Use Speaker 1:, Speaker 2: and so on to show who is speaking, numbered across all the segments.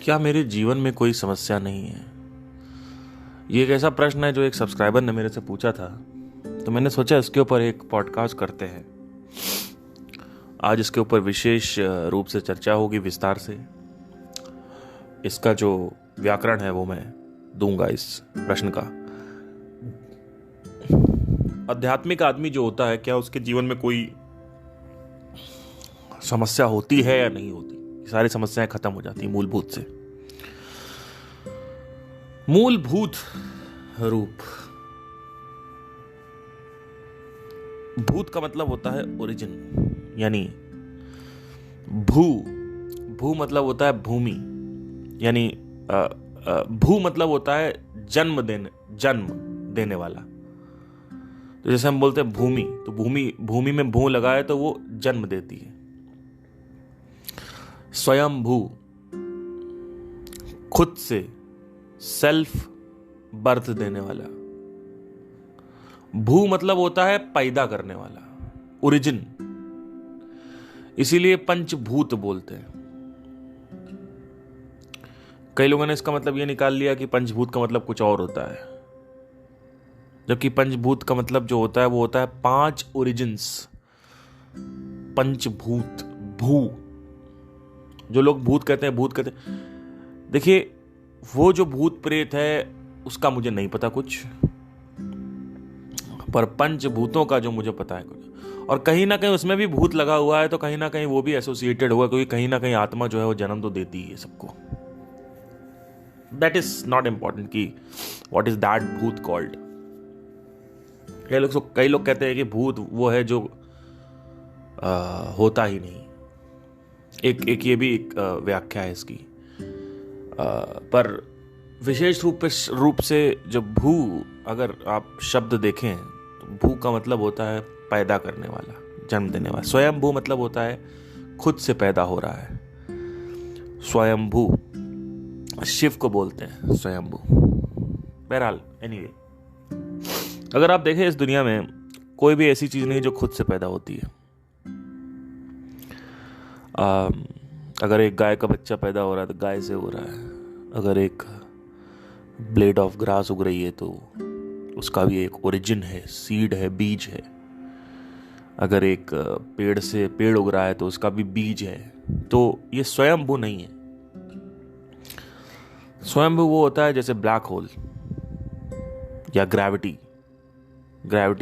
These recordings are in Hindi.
Speaker 1: क्या मेरे जीवन में कोई समस्या नहीं है? ये एक ऐसा प्रश्न है जो एक सब्सक्राइबर ने मेरे से पूछा था, तो मैंने सोचा इसके ऊपर एक पॉडकास्ट करते हैं। आज इसके ऊपर विशेष रूप से चर्चा होगी, विस्तार से। इसका जो व्याकरण है वो मैं दूंगा इस प्रश्न का। आध्यात्मिक आदमी जो होता है, क्या उसके जीवन में कोई समस्या होती है या नहीं होती? सारी समस्याएं खत्म हो जाती मूलभूत से। मूलभूत रूप, भूत का मतलब होता है ओरिजिन, यानी भू मतलब होता है भूमि, यानी भू मतलब होता है जन्म देने वाला। तो जैसे हम बोलते हैं भूमि, तो भूमि में भू लगाए तो वो जन्म देती है। स्वयं भू, खुद से, सेल्फ बर्थ देने वाला। भू मतलब होता है पैदा करने वाला, ओरिजिन। इसीलिए पंचभूत बोलते हैं। कई लोगों ने इसका मतलब यह निकाल लिया कि पंचभूत का मतलब कुछ और होता है, जबकि पंचभूत का मतलब जो होता है वो होता है 5 ओरिजिन्स। पंचभूत, भू, जो लोग भूत कहते हैं, देखिए वो जो भूत प्रेत है उसका मुझे नहीं पता कुछ, पर पंचभूतों का जो मुझे पता है कुछ। और कहीं ना कहीं उसमें भी भूत लगा हुआ है, तो कहीं ना कहीं वो भी एसोसिएटेड हुआ, क्योंकि कहीं ना कहीं आत्मा जो है वो जन्म तो देती है सबको। दैट इज नॉट इंपॉर्टेंट कि व्हाट इज दैट भूत कॉल्ड। कई लोग कहते हैं कि भूत वो है जो होता ही नहीं। एक ये भी एक व्याख्या है इसकी। पर विशेष रूप से जब भू, अगर आप शब्द देखें तो भू का मतलब होता है पैदा करने वाला, जन्म देने वाला। स्वयं भू मतलब होता है खुद से पैदा हो रहा है। स्वयं भू, शिव को बोलते हैं स्वयं भू। बहरहाल, एनीवे, अगर आप देखें इस दुनिया में कोई भी ऐसी चीज नहीं जो खुद से पैदा होती है। अगर एक गाय का बच्चा पैदा हो रहा है तो गाय से हो रहा है। अगर एक ब्लेड ऑफ ग्रास उग रही है तो उसका भी एक ओरिजिन है, सीड है, बीज है। अगर एक पेड़ से पेड़ उग रहा है तो उसका भी बीज है। तो ये स्वयंभू नहीं है। स्वयंभू वो होता है जैसे ब्लैक होल या ग्रेविटी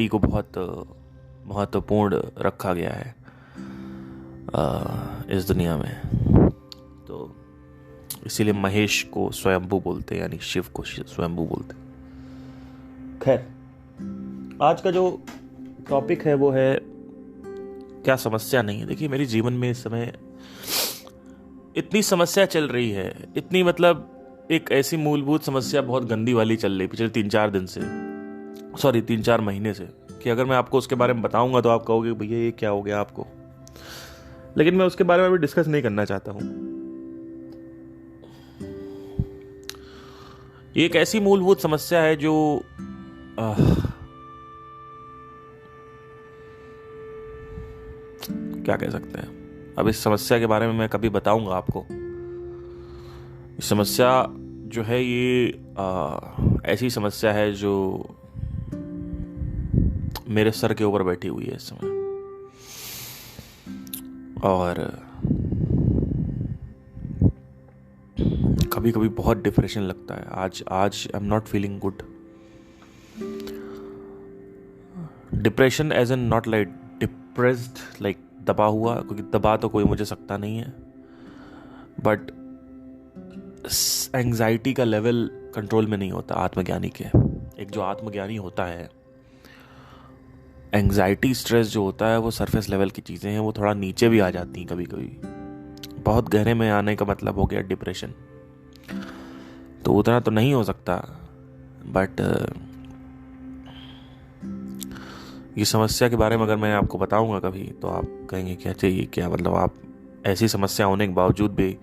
Speaker 1: को बहुत महत्वपूर्ण रखा गया है इस दुनिया में। तो इसीलिए महेश को स्वयंभू बोलते हैं, यानी शिव को स्वयंभू बोलते हैं। खैर, आज का जो टॉपिक है वो है क्या समस्या नहीं है। देखिए, मेरे जीवन में इस समय इतनी समस्या चल रही है, इतनी, मतलब एक ऐसी मूलभूत समस्या बहुत गंदी वाली चल रही पिछले 3-4 महीने से, कि अगर मैं आपको उसके बारे में बताऊंगा तो आप कहोगे भैया ये क्या हो गया आपको। लेकिन मैं उसके बारे में अभी डिस्कस नहीं करना चाहता हूं। ये एक ऐसी मूलभूत समस्या है जो क्या कह सकते हैं। अब इस समस्या के बारे में मैं कभी बताऊंगा आपको। इस समस्या जो है ये ऐसी समस्या है जो मेरे सर के ऊपर बैठी हुई है इस समय। और कभी कभी बहुत डिप्रेशन लगता है। आज I am not feeling good. Depression as in not like depressed, like दबा हुआ, क्योंकि दबा तो कोई मुझे सकता नहीं है, बट एंजाइटी का लेवल कंट्रोल में नहीं होता आत्मज्ञानी के। एक जो आत्मज्ञानी होता है, एंजाइटी, स्ट्रेस जो होता है वो सरफेस लेवल की चीज़ें हैं, वो थोड़ा नीचे भी आ जाती हैं कभी कभी। बहुत गहरे में आने का मतलब हो गया डिप्रेशन। तो उतना तो नहीं हो सकता, बट ये समस्या के बारे में अगर मैं आपको बताऊंगा कभी तो आप कहेंगे क्या चाहिए, क्या मतलब आप ऐसी समस्या होने के बावजूद भी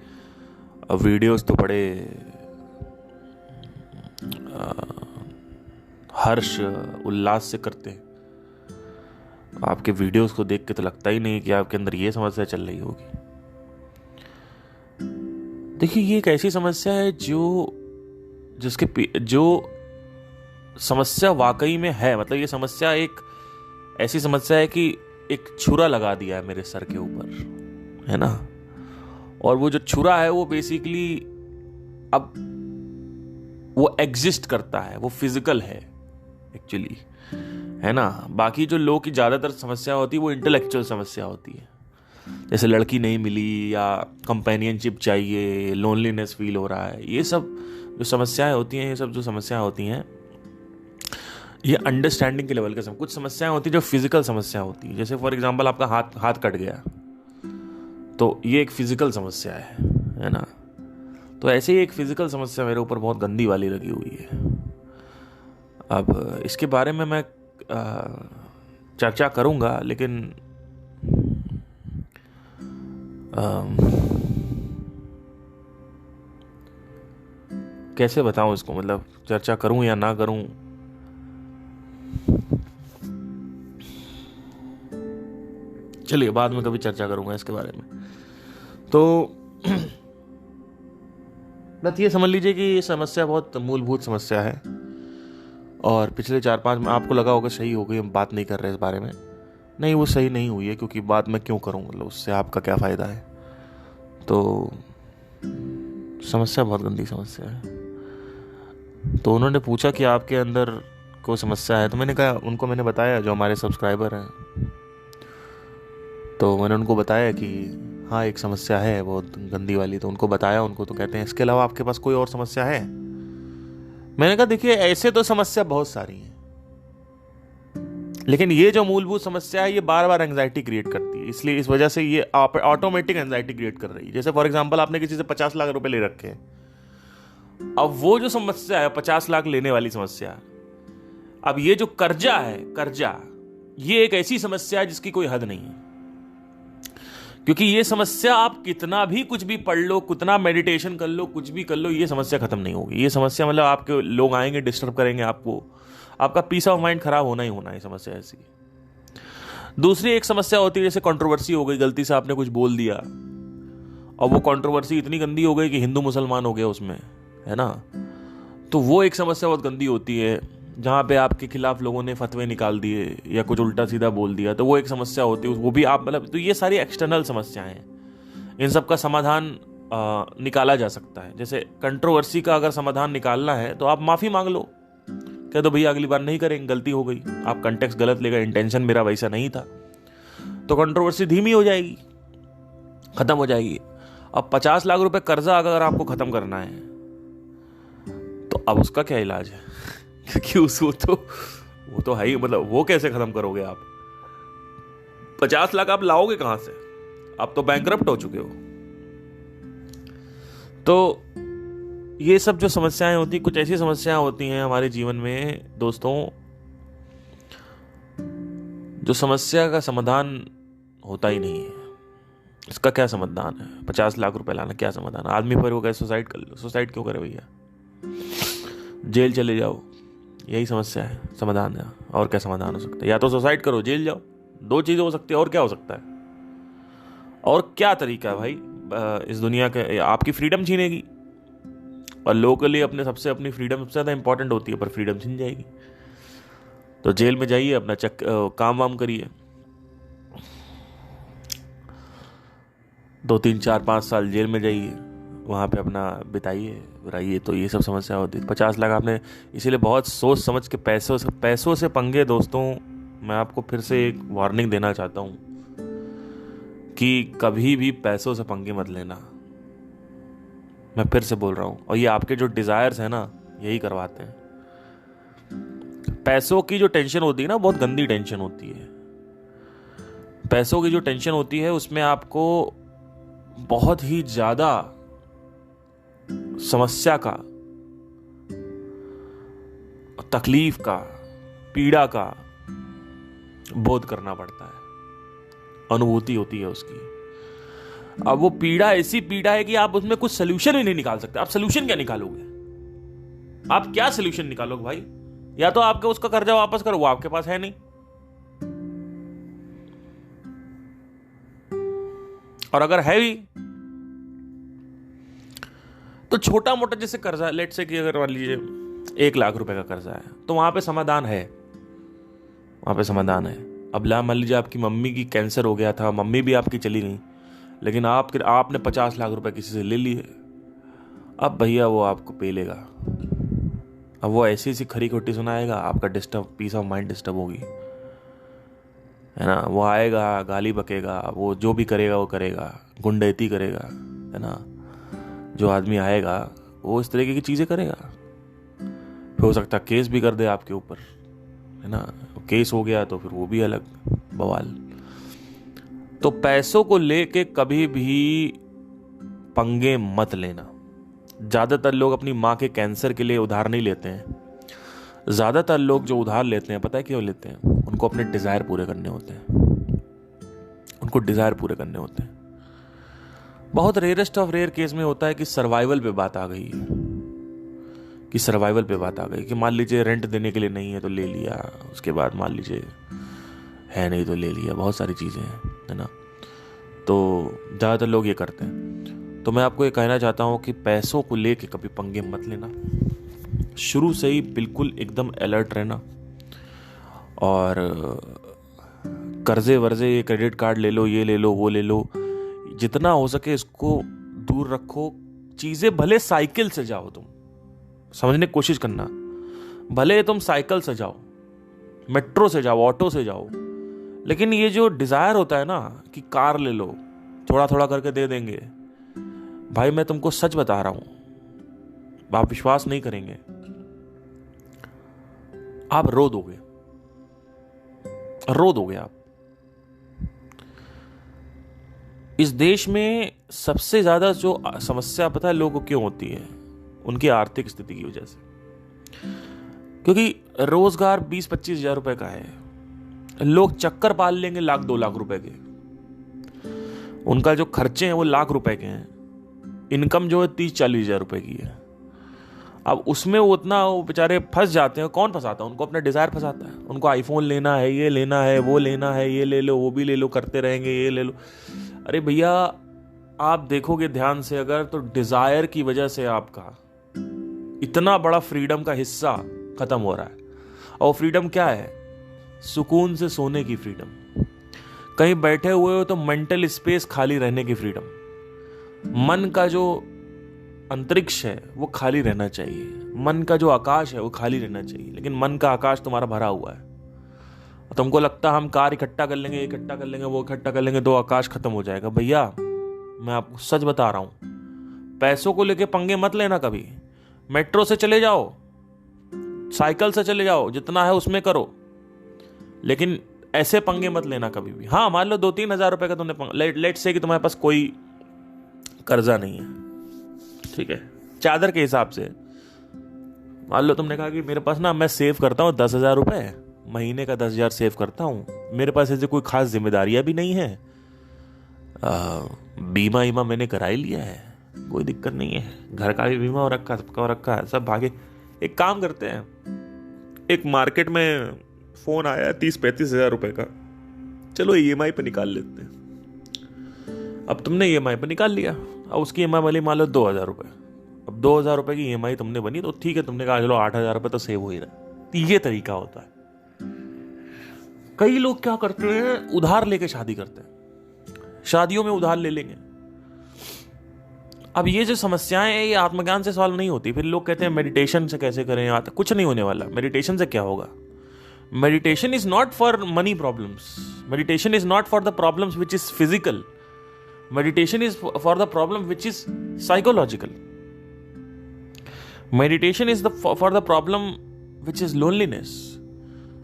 Speaker 1: वीडियोस तो बड़े हर्ष उल्लास से करते हैं। आपके वीडियोस को देख के तो लगता ही नहीं कि आपके अंदर ये समस्या चल रही होगी। देखिए, ये एक ऐसी समस्या है जो समस्या वाकई में है। मतलब ये समस्या एक ऐसी समस्या है कि एक छुरा लगा दिया है मेरे सर के ऊपर, है ना। और वो जो छुरा है वो बेसिकली अब वो एग्जिस्ट करता है, वो फिजिकल है एक्चुअली, है ना। बाकी जो लोग की ज्यादातर समस्या होती है वो इंटेलेक्चुअल समस्या होती है, जैसे लड़की नहीं मिली या कंपेनियनशिप चाहिए, लोनलीनेस फील हो रहा है। ये सब जो समस्याएं होती हैं, ये सब जो समस्याएं होती हैं, ये अंडरस्टैंडिंग के लेवल के कुछ समस्याएं होती हैं जो फिजिकल समस्या होती है। जैसे फॉर एग्जांपल आपका हाथ कट गया, तो ये एक फिजिकल समस्या है ना। तो ऐसे ही एक फिजिकल समस्या मेरे ऊपर बहुत गंदी वाली लगी हुई है। अब इसके बारे में मैं चर्चा करूंगा, लेकिन कैसे बताऊं इसको, मतलब चर्चा करूं या ना करूं। चलिए बाद में कभी चर्चा करूंगा इसके बारे में। तो बात ये समझ लीजिए कि ये समस्या बहुत मूलभूत समस्या है, और पिछले 4-5 में आपको लगा होगा सही हो गई, हम बात नहीं कर रहे इस बारे में। नहीं, वो सही नहीं हुई है, क्योंकि बात मैं क्यों करूं, मतलब उससे आपका क्या फ़ायदा है। तो समस्या बहुत गंदी समस्या है। तो उन्होंने पूछा कि आपके अंदर कोई समस्या है, तो मैंने कहा, उनको मैंने बताया, जो हमारे सब्सक्राइबर हैं, तो मैंने उनको बताया कि हाँ एक समस्या है बहुत गंदी वाली। तो उनको बताया, उनको तो कहते हैं इसके अलावा आपके पास कोई और समस्या है। मैंने कहा देखिए, ऐसे तो समस्या बहुत सारी हैं, लेकिन ये जो मूलभूत समस्या है ये बार बार एंजाइटी क्रिएट करती है, इसलिए इस वजह से ये ऑटोमेटिक एंजाइटी क्रिएट कर रही है। जैसे फॉर एग्जांपल आपने किसी से 50 लाख रुपए ले रखे हैं, अब वो जो समस्या है 50 लाख लेने वाली समस्या, अब ये जो कर्जा, ये एक ऐसी समस्या है जिसकी कोई हद नहीं है। क्योंकि ये समस्या आप कितना भी कुछ भी पढ़ लो, कितना मेडिटेशन कर लो, कुछ भी कर लो, ये समस्या खत्म नहीं होगी। ये समस्या मतलब आपके लोग आएंगे, डिस्टर्ब करेंगे आपको, आपका पीस ऑफ माइंड खराब होना ही होना है। समस्या ऐसी। दूसरी एक समस्या होती है, जैसे कंट्रोवर्सी हो गई, गलती से आपने कुछ बोल दिया और वो कंट्रोवर्सी इतनी गंदी हो गई कि हिंदू मुसलमान हो गया उसमें, है ना। तो वो एक समस्या बहुत गंदी होती है, जहाँ पे आपके खिलाफ लोगों ने फतवे निकाल दिए या कुछ उल्टा सीधा बोल दिया, तो वो एक समस्या होती है, वो भी आप मतलब। तो ये सारी एक्सटर्नल समस्याएं हैं, इन सब का समाधान निकाला जा सकता है। जैसे कंट्रोवर्सी का अगर समाधान निकालना है तो आप माफ़ी मांग लो, कह दो भैया अगली बार नहीं करेंगे, गलती हो गई, आप कंटेक्स्ट गलत लेगा, इंटेंशन मेरा वैसा नहीं था, तो कंट्रोवर्सी धीमी हो जाएगी, खत्म हो जाएगी। अब 50 लाख रुपए कर्जा अगर आपको खत्म करना है, तो अब उसका क्या इलाज है? क्योंकि वो तो है ही, मतलब वो कैसे खत्म करोगे आप? 50 लाख आप लाओगे कहां से? आप तो बैंकरप्ट हो चुके हो। तो ये सब जो समस्याएं होती, कुछ ऐसी समस्याएं होती हैं हमारे जीवन में दोस्तों, जो समस्या का समाधान होता ही नहीं है। इसका क्या समाधान है? 50 लाख रुपए लाना क्या समाधान है? आदमी पर वो कहे सुसाइड कर लो, सुसाइड क्यों करे भैया? जेल चले जाओ, यही समस्या है, समाधान है। और क्या समाधान हो सकता है? या तो सुसाइड करो, जेल जाओ, दो चीजें हो सकती है, और क्या हो सकता है? और क्या तरीका है भाई इस दुनिया के? आपकी फ्रीडम छीनेगी, और लोगों के लिए अपनी फ्रीडम सबसे ज्यादा इंपॉर्टेंट होती है, पर फ्रीडम छीन जाएगी। तो जेल में जाइए, अपना काम वाम करिए, 2, 3, 4, 5 साल जेल में जाइए, वहाँ पे अपना बिताइए, रहिए। तो ये सब समस्या होती है। 50 लाख आपने, इसीलिए बहुत सोच समझ के पैसों से पंगे दोस्तों, मैं आपको फिर से एक वार्निंग देना चाहता हूँ कि कभी भी पैसों से पंगे मत लेना। मैं फिर से बोल रहा हूँ, और ये आपके जो डिजायर्स है ना, यही करवाते हैं। पैसों की जो टेंशन होती है ना, बहुत गंदी टेंशन होती है। पैसों की जो टेंशन होती है उसमें आपको बहुत ही ज्यादा समस्या का, तकलीफ का, पीड़ा का बोध करना पड़ता है, अनुभूति होती है उसकी। अब वो पीड़ा ऐसी पीड़ा है कि आप उसमें कुछ सोल्यूशन ही नहीं निकाल सकते। आप सोल्यूशन क्या निकालोगे? आप क्या सोल्यूशन निकालोगे भाई? या तो आपके उसका कर्जा वापस करो, वो आपके पास है नहीं, और अगर है भी तो छोटा मोटा जैसे कर्जा, लेट से कि अगर मान लीजिए 1 लाख रुपए का कर्जा है, तो वहां पे समाधान है, वहां पे समाधान है। अब मान लीजिए आपकी मम्मी की कैंसर हो गया था, मम्मी भी आपकी चली गई, लेकिन आपने 50 लाख रुपए किसी से ले लिए। अब भैया वो आपको पेलेगा, अब वो ऐसी ऐसी खरी खोटी सुनाएगा, आपका पीस ऑफ माइंड डिस्टर्ब होगी, है ना। वो आएगा, गाली बकेगा, वो जो भी करेगा वो करेगा, गुंडैती करेगा, है ना। जो आदमी आएगा वो इस तरीके की चीजें करेगा, फिर हो सकता है केस भी कर दे आपके ऊपर, है ना। केस हो गया तो फिर वो भी अलग बवाल। तो पैसों को लेके कभी भी पंगे मत लेना। ज्यादातर लोग अपनी माँ के कैंसर के लिए उधार नहीं लेते हैं। ज्यादातर लोग जो उधार लेते हैं, पता है क्यों लेते हैं? उनको अपने डिजायर पूरे करने होते हैं, उनको डिजायर पूरे करने होते हैं। बहुत रेयरेस्ट ऑफ रेयर केस में होता है कि सर्वाइवल पे बात आ गई है, कि सर्वाइवल पे बात आ गई, कि मान लीजिए रेंट देने के लिए नहीं है तो ले लिया, उसके बाद मान लीजिए है नहीं तो ले लिया, बहुत सारी चीजें हैं, है ना। तो ज्यादातर लोग ये करते हैं। तो मैं आपको ये कहना चाहता हूं कि पैसों को लेके कभी पंगे मत लेना, शुरू से ही बिल्कुल एकदम अलर्ट रहना। और कर्जे वर्जे, ये क्रेडिट कार्ड ले लो, ये ले लो, वो ले लो, जितना हो सके इसको दूर रखो। चीजें भले साइकिल से जाओ, तुम समझने की कोशिश करना, भले तुम साइकिल से जाओ, मेट्रो से जाओ, ऑटो से जाओ, लेकिन ये जो डिजायर होता है ना कि कार ले लो, थोड़ा थोड़ा करके दे देंगे, भाई मैं तुमको सच बता रहा हूं, आप विश्वास नहीं करेंगे, आप रो दोगे, रो दोगे आप। इस देश में सबसे ज्यादा जो समस्या पता है लोगों को क्यों होती है? उनकी आर्थिक स्थिति की वजह से। क्योंकि रोजगार 20-25 हजार रुपए का है, लोग चक्कर पाल लेंगे 1-2 लाख रुपए के, उनका जो खर्चे हैं वो लाख रुपए के हैं, इनकम जो है 30-40 हजार रुपए की है। अब उसमें वो उतना वो बेचारे फंस जाते हैं। कौन फंसाता है उनको? अपना डिजायर फंसाता है। उनको आईफोन लेना है, ये लेना है, वो लेना है, ये ले लो, वो भी ले लो, करते रहेंगे, ये ले लो। अरे भैया आप देखोगे ध्यान से अगर, तो डिजायर की वजह से आपका इतना बड़ा फ्रीडम का हिस्सा खत्म हो रहा है। और फ्रीडम क्या है? सुकून से सोने की फ्रीडम, कहीं बैठे हुए हो तो मेंटल स्पेस खाली रहने की फ्रीडम, मन का जो अंतरिक्ष है वो खाली रहना चाहिए, मन का जो आकाश है वो खाली रहना चाहिए। लेकिन मन का आकाश तुम्हारा भरा हुआ है, तुमको लगता है हम कार इकट्ठा कर लेंगे, इकट्ठा कर लेंगे, वो इकट्ठा कर लेंगे, 2 आकाश खत्म हो जाएगा। भैया मैं आपको सच बता रहा हूं, पैसों को लेके पंगे मत लेना कभी। मेट्रो से चले जाओ, साइकिल से चले जाओ, जितना है उसमें करो, लेकिन ऐसे पंगे मत लेना कभी भी। हाँ मान लो 2-3 हजार रुपए का तुमने, लेट से कि तुम्हारे पास कोई कर्जा नहीं है, ठीक है, चादर के हिसाब से मान लो तुमने कहा कि मेरे पास ना, मैं सेव करता हूँ 10,000 रुपए, महीने का 10,000 सेव करता हूं, मेरे पास ऐसे कोई खास जिम्मेदारियां भी नहीं है, बीमा ईमा मैंने करा ही लिया है, कोई दिक्कत नहीं है, घर का भी बीमा हो रखा, सबका हो रखा है, सब भागे। एक काम करते हैं, एक मार्केट में फोन आया 30-35 हजार रुपए का, चलो EMI पे निकाल लेते हैं। अब तुमने EMI पे निकाल लिया, अब उसकी EMI वाली मान लो 2,000 रुपए। अब 2,000 रुपए की EMI तुमने बनी तो ठीक है, तुमने कहा चलो 8,000 रुपए तो सेव हो ही रहा। ये तरीका होता है। कई लोग क्या करते हैं, उधार लेके शादी करते हैं, शादियों में उधार ले लेंगे। अब ये जो समस्याएं हैं ये आत्मज्ञान से सॉल्व नहीं होती। फिर लोग कहते हैं मेडिटेशन से कैसे करें, कुछ नहीं होने वाला। मेडिटेशन से क्या होगा? Meditation is not for money problems, meditation is not for the problems which is physical, meditation is for the problem which is psychological. Meditation is for the problem which is loneliness.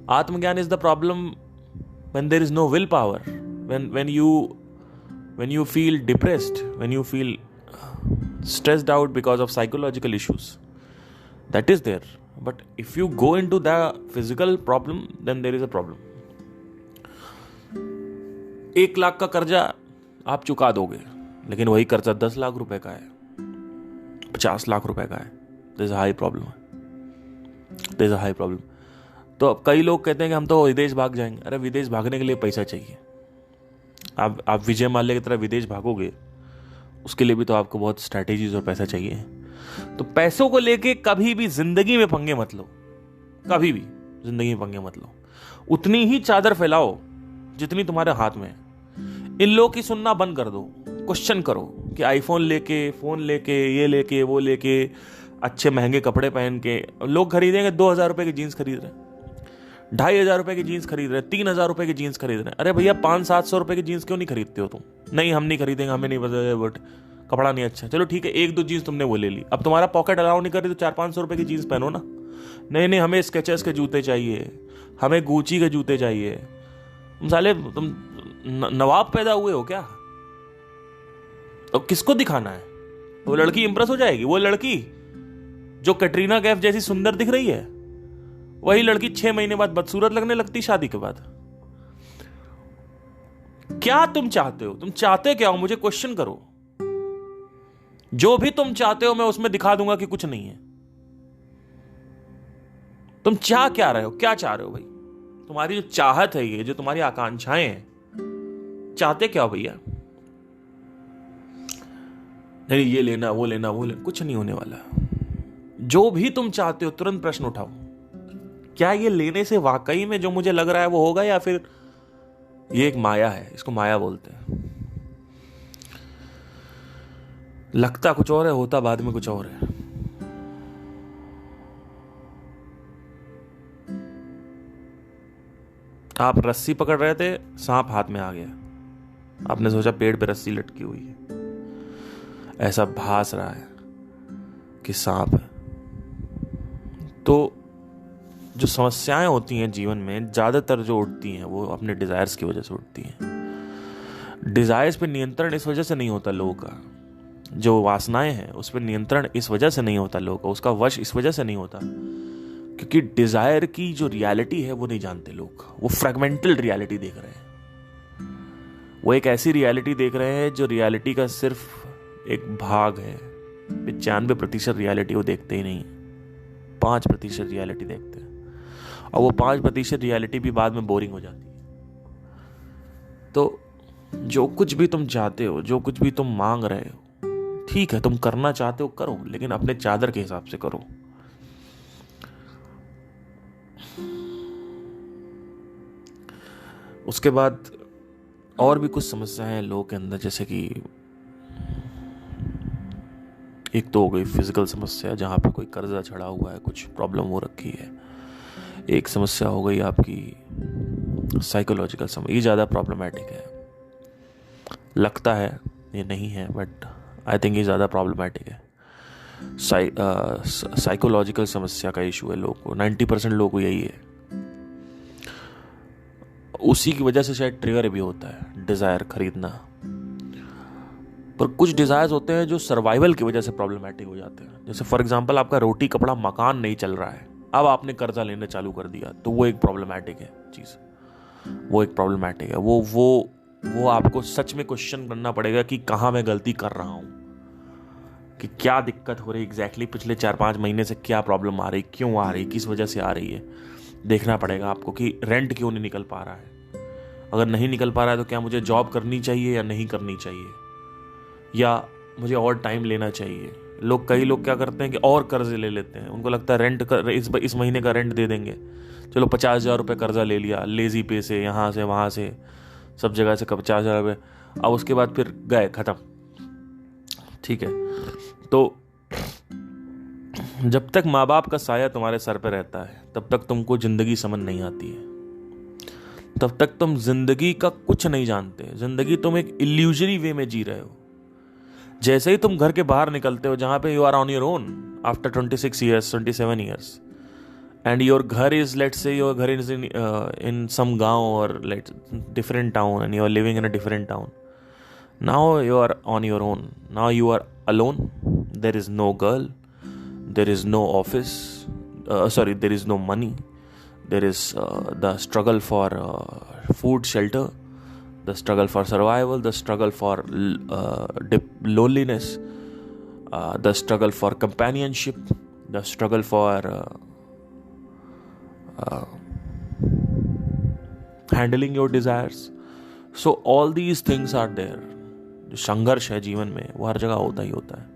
Speaker 1: Atmagyan is the problem when there is no willpower, when you feel depressed, when you feel stressed out because of psychological issues. That is there. But if you go into the physical problem, then there is a problem. 1 lakh का कर्जा आप चुका दोगे, लेकिन वही कर्जा 10 लाख रुपए का है, 50 लाख रुपए का है। There is a high problem. There is a high problem. तो अब कई लोग कहते हैं कि हम तो विदेश भाग जाएंगे। अरे विदेश भागने के लिए पैसा चाहिए। आप विजय माल्या की तरह विदेश भागोगे, उसके लिए भी तो आपको बहुत स्ट्रैटेजीज और पैसा चाहिए। तो पैसों को लेके कभी भी जिंदगी में पंगे मत लो, कभी भी जिंदगी में पंगे मत लो। उतनी ही चादर फैलाओ जितनी तुम्हारे हाथ में है। इन लोगों की सुनना बंद कर दो, क्वेश्चन करो कि आईफोन लेके, फोन लेके, ये लेके, वो लेके, अच्छे महंगे कपड़े पहन के लोग खरीदेंगे 2,000 रुपए की जीन्स खरीद रहे हैं, 2,500 रुपए की जीन्स खरीद रहे हैं, 3,000 रुपए की जीन्स खरीद रहे हैं। अरे भैया 500-700 रुपए की जीन्स क्यों नहीं खरीदते हो तुम? नहीं हम नहीं खरीदेंगे, हमें नहीं पता, बट कपड़ा नहीं अच्छा। चलो ठीक है, 1-2 जीन्स तुमने वो ले ली, अब तुम्हारा पॉकेट अलाउ नहीं कर रही तो 400-500 रुपए की जीन्स पहनो ना। नहीं नहीं हमें स्केचर्स के जूते चाहिए, हमें गुची के जूते चाहिए। तुम साले तुम नवाब पैदा हुए हो क्या? तो किसको दिखाना है? वो लड़की इंप्रेस हो जाएगी। वो लड़की जो कैटरीना कैफ जैसी सुंदर दिख रही है, वही लड़की 6 महीने बाद बदसूरत लगने लगती शादी के बाद। क्या तुम चाहते हो? तुम चाहते क्या हो? मुझे क्वेश्चन करो। जो भी तुम चाहते हो मैं उसमें दिखा दूंगा कि कुछ नहीं है। तुम चाह क्या रहे हो? क्या चाह रहे हो भाई? तुम्हारी जो चाहत है, ये जो तुम्हारी आकांक्षाएं हैं, चाहते क्या हो भैया? नहीं ये लेना, वो लेना, वो लेना, कुछ नहीं होने वाला। जो भी तुम चाहते हो तुरंत प्रश्न उठाओ, क्या ये लेने से वाकई में जो मुझे लग रहा है वो होगा, या फिर ये एक माया है? इसको माया बोलते हैं। लगता कुछ और है, होता बाद में कुछ और है। आप रस्सी पकड़ रहे थे, सांप हाथ में आ गया, आपने सोचा पेड़ पे रस्सी लटकी हुई है, ऐसा भास रहा है कि सांप है। तो जो समस्याएं होती हैं जीवन में, ज्यादातर जो उठती हैं वो अपने डिजायर्स की वजह से उठती हैं। डिजायर्स पे नियंत्रण इस वजह से नहीं होता लोगों का, जो वासनाएं हैं उस पर नियंत्रण इस वजह से नहीं होता लोगों का, उसका वश इस वजह से नहीं होता क्योंकि डिजायर की जो रियलिटी है वो नहीं जानते लोग। वो फ्रेगमेंटल रियलिटी देख रहे हैं। वो एक ऐसी रियलिटी देख रहे हैं जो रियलिटी का सिर्फ एक भाग है। 95% रियलिटी वो देखते ही नहीं, 5% रियलिटी देखते हैं, और वो 5% रियलिटी भी बाद में बोरिंग हो जाती है। तो जो कुछ भी तुम चाहते हो, जो कुछ भी तुम मांग रहे हो, ठीक है, तुम करना चाहते हो करो, लेकिन अपने चादर के हिसाब से करो। उसके बाद और भी कुछ समस्याएं हैं लोगों के अंदर, जैसे कि एक तो हो गई फिजिकल समस्या, जहां पे कोई कर्जा चढ़ा हुआ है, कुछ प्रॉब्लम हो रखी है। एक समस्या हो गई आपकी साइकोलॉजिकल समस्या, ये ज़्यादा प्रॉब्लमैटिक है। लगता है ये नहीं है, बट आई थिंक ये ज़्यादा प्रॉब्लमैटिक है। साइकोलॉजिकल समस्या का इशू है लोगों को, 90% लोगों को यही है। उसी की वजह से शायद ट्रिगर भी होता है डिज़ायर खरीदना। पर कुछ डिज़ायर्स होते हैं जो सर्वाइवल की वजह से प्रॉब्लमैटिक हो जाते हैं। जैसे फॉर एग्जांपल आपका रोटी कपड़ा मकान नहीं चल रहा है, अब आपने कर्जा लेना चालू कर दिया, तो वो एक प्रॉब्लमैटिक है चीज़, वो एक प्रॉब्लमैटिक है। वो आपको सच में क्वेश्चन करना पड़ेगा कि कहाँ मैं गलती कर रहा हूँ, कि क्या दिक्कत हो रही एग्जैक्टली, पिछले 4-5 महीने से क्या प्रॉब्लम आ रही, क्यों आ रही, किस वजह से आ रही है। देखना पड़ेगा आपको कि रेंट क्यों नहीं निकल पा रहा है। अगर नहीं निकल पा रहा है तो क्या मुझे जॉब करनी चाहिए या नहीं करनी चाहिए, या मुझे और टाइम लेना चाहिए। कई लोग क्या करते हैं कि और कर्जे ले लेते हैं। उनको लगता है रेंट इस महीने का रेंट दे देंगे, चलो 50,000 रुपये कर्जा ले लिया, लेजी पे से, यहाँ से वहाँ से, सब जगह से 50,000 रुपये। अब उसके बाद फिर गए, ख़त्म। ठीक है, तो जब तक माँ बाप का साया तुम्हारे सर पे रहता है तब तक तुमको ज़िंदगी समझ नहीं आती है, तब तक तुम जिंदगी का कुछ नहीं जानते। जिंदगी तुम एक इल्यूजरी वे में जी रहे हो। जैसे ही तुम घर के बाहर निकलते हो, जहां पे you are on your own after 26 years, 27 years, and your घर इज, लेट्स से योर घर इज इन सम गांव और different town, and you are living in a different town. Now you are on your own. Now you are alone. There is no girl, there is no office, sorry, there is no money. There is the struggle for food, shelter, the struggle for survival, the struggle for loneliness, the struggle for companionship, the struggle for handling your desires. So all these things are there. जो संघर्ष है जीवन में वो हर जगह होता ही होता है.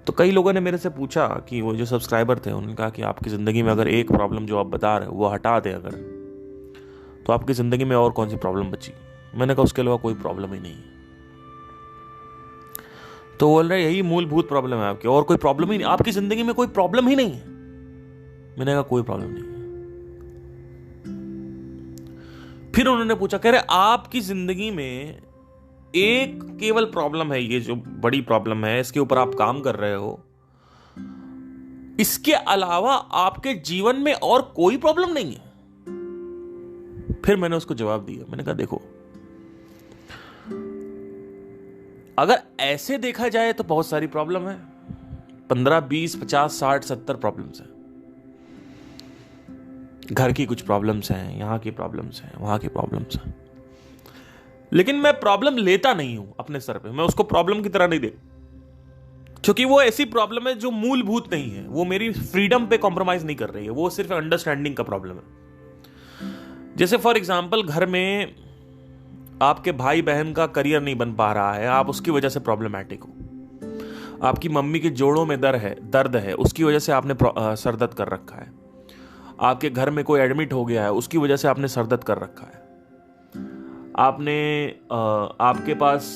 Speaker 1: तो कई लोगों ने मेरे से पूछा कि वो जो सब्सक्राइबर थे, उन्होंने कहा कि आपकी ज़िंदगी में अगर एक प्रॉब्लम जो आप बता रहे हो वो हटा दें अगर, तो आपकी ज़िंदगी में और कौन सी प्रॉब्लम बची। मैंने कहा उसके अलावा कोई प्रॉब्लम ही नहीं है। तो बोल रहे यही मूलभूत प्रॉब्लम है आपकी, और कोई प्रॉब्लम ही नहीं, आपकी ज़िंदगी में कोई प्रॉब्लम ही नहीं है। मैंने कहा कोई प्रॉब्लम नहीं है। फिर उन्होंने पूछा, कह रहे आपकी ज़िंदगी में एक केवल प्रॉब्लम है, ये जो बड़ी प्रॉब्लम है इसके ऊपर आप काम कर रहे हो, इसके अलावा आपके जीवन में और कोई प्रॉब्लम नहीं है। फिर मैंने उसको जवाब दिया, मैंने कहा देखो, अगर ऐसे देखा जाए तो बहुत सारी प्रॉब्लम है, 15, 20, 50, 60, 70 प्रॉब्लम्स हैं। घर की कुछ प्रॉब्लम्स हैं, यहां की प्रॉब्लम्स हैं, वहां की प्रॉब्लम्स हैं, लेकिन मैं प्रॉब्लम लेता नहीं हूं अपने सर पे। मैं उसको प्रॉब्लम की तरह नहीं देख, क्योंकि वो ऐसी प्रॉब्लम है जो मूलभूत नहीं है, वो मेरी फ्रीडम पे कॉम्प्रोमाइज नहीं कर रही है, वो सिर्फ अंडरस्टैंडिंग का प्रॉब्लम है। जैसे फॉर एग्जाम्पल, घर में आपके भाई बहन का करियर नहीं बन पा रहा है, आप उसकी वजह से प्रॉब्लमैटिक हो। आपकी मम्मी के जोड़ों में दर्द है, उसकी वजह से आपने सर दर्द कर रखा है। आपके घर में कोई एडमिट हो गया है, उसकी वजह से आपने सर दर्द कर रखा है। आपके पास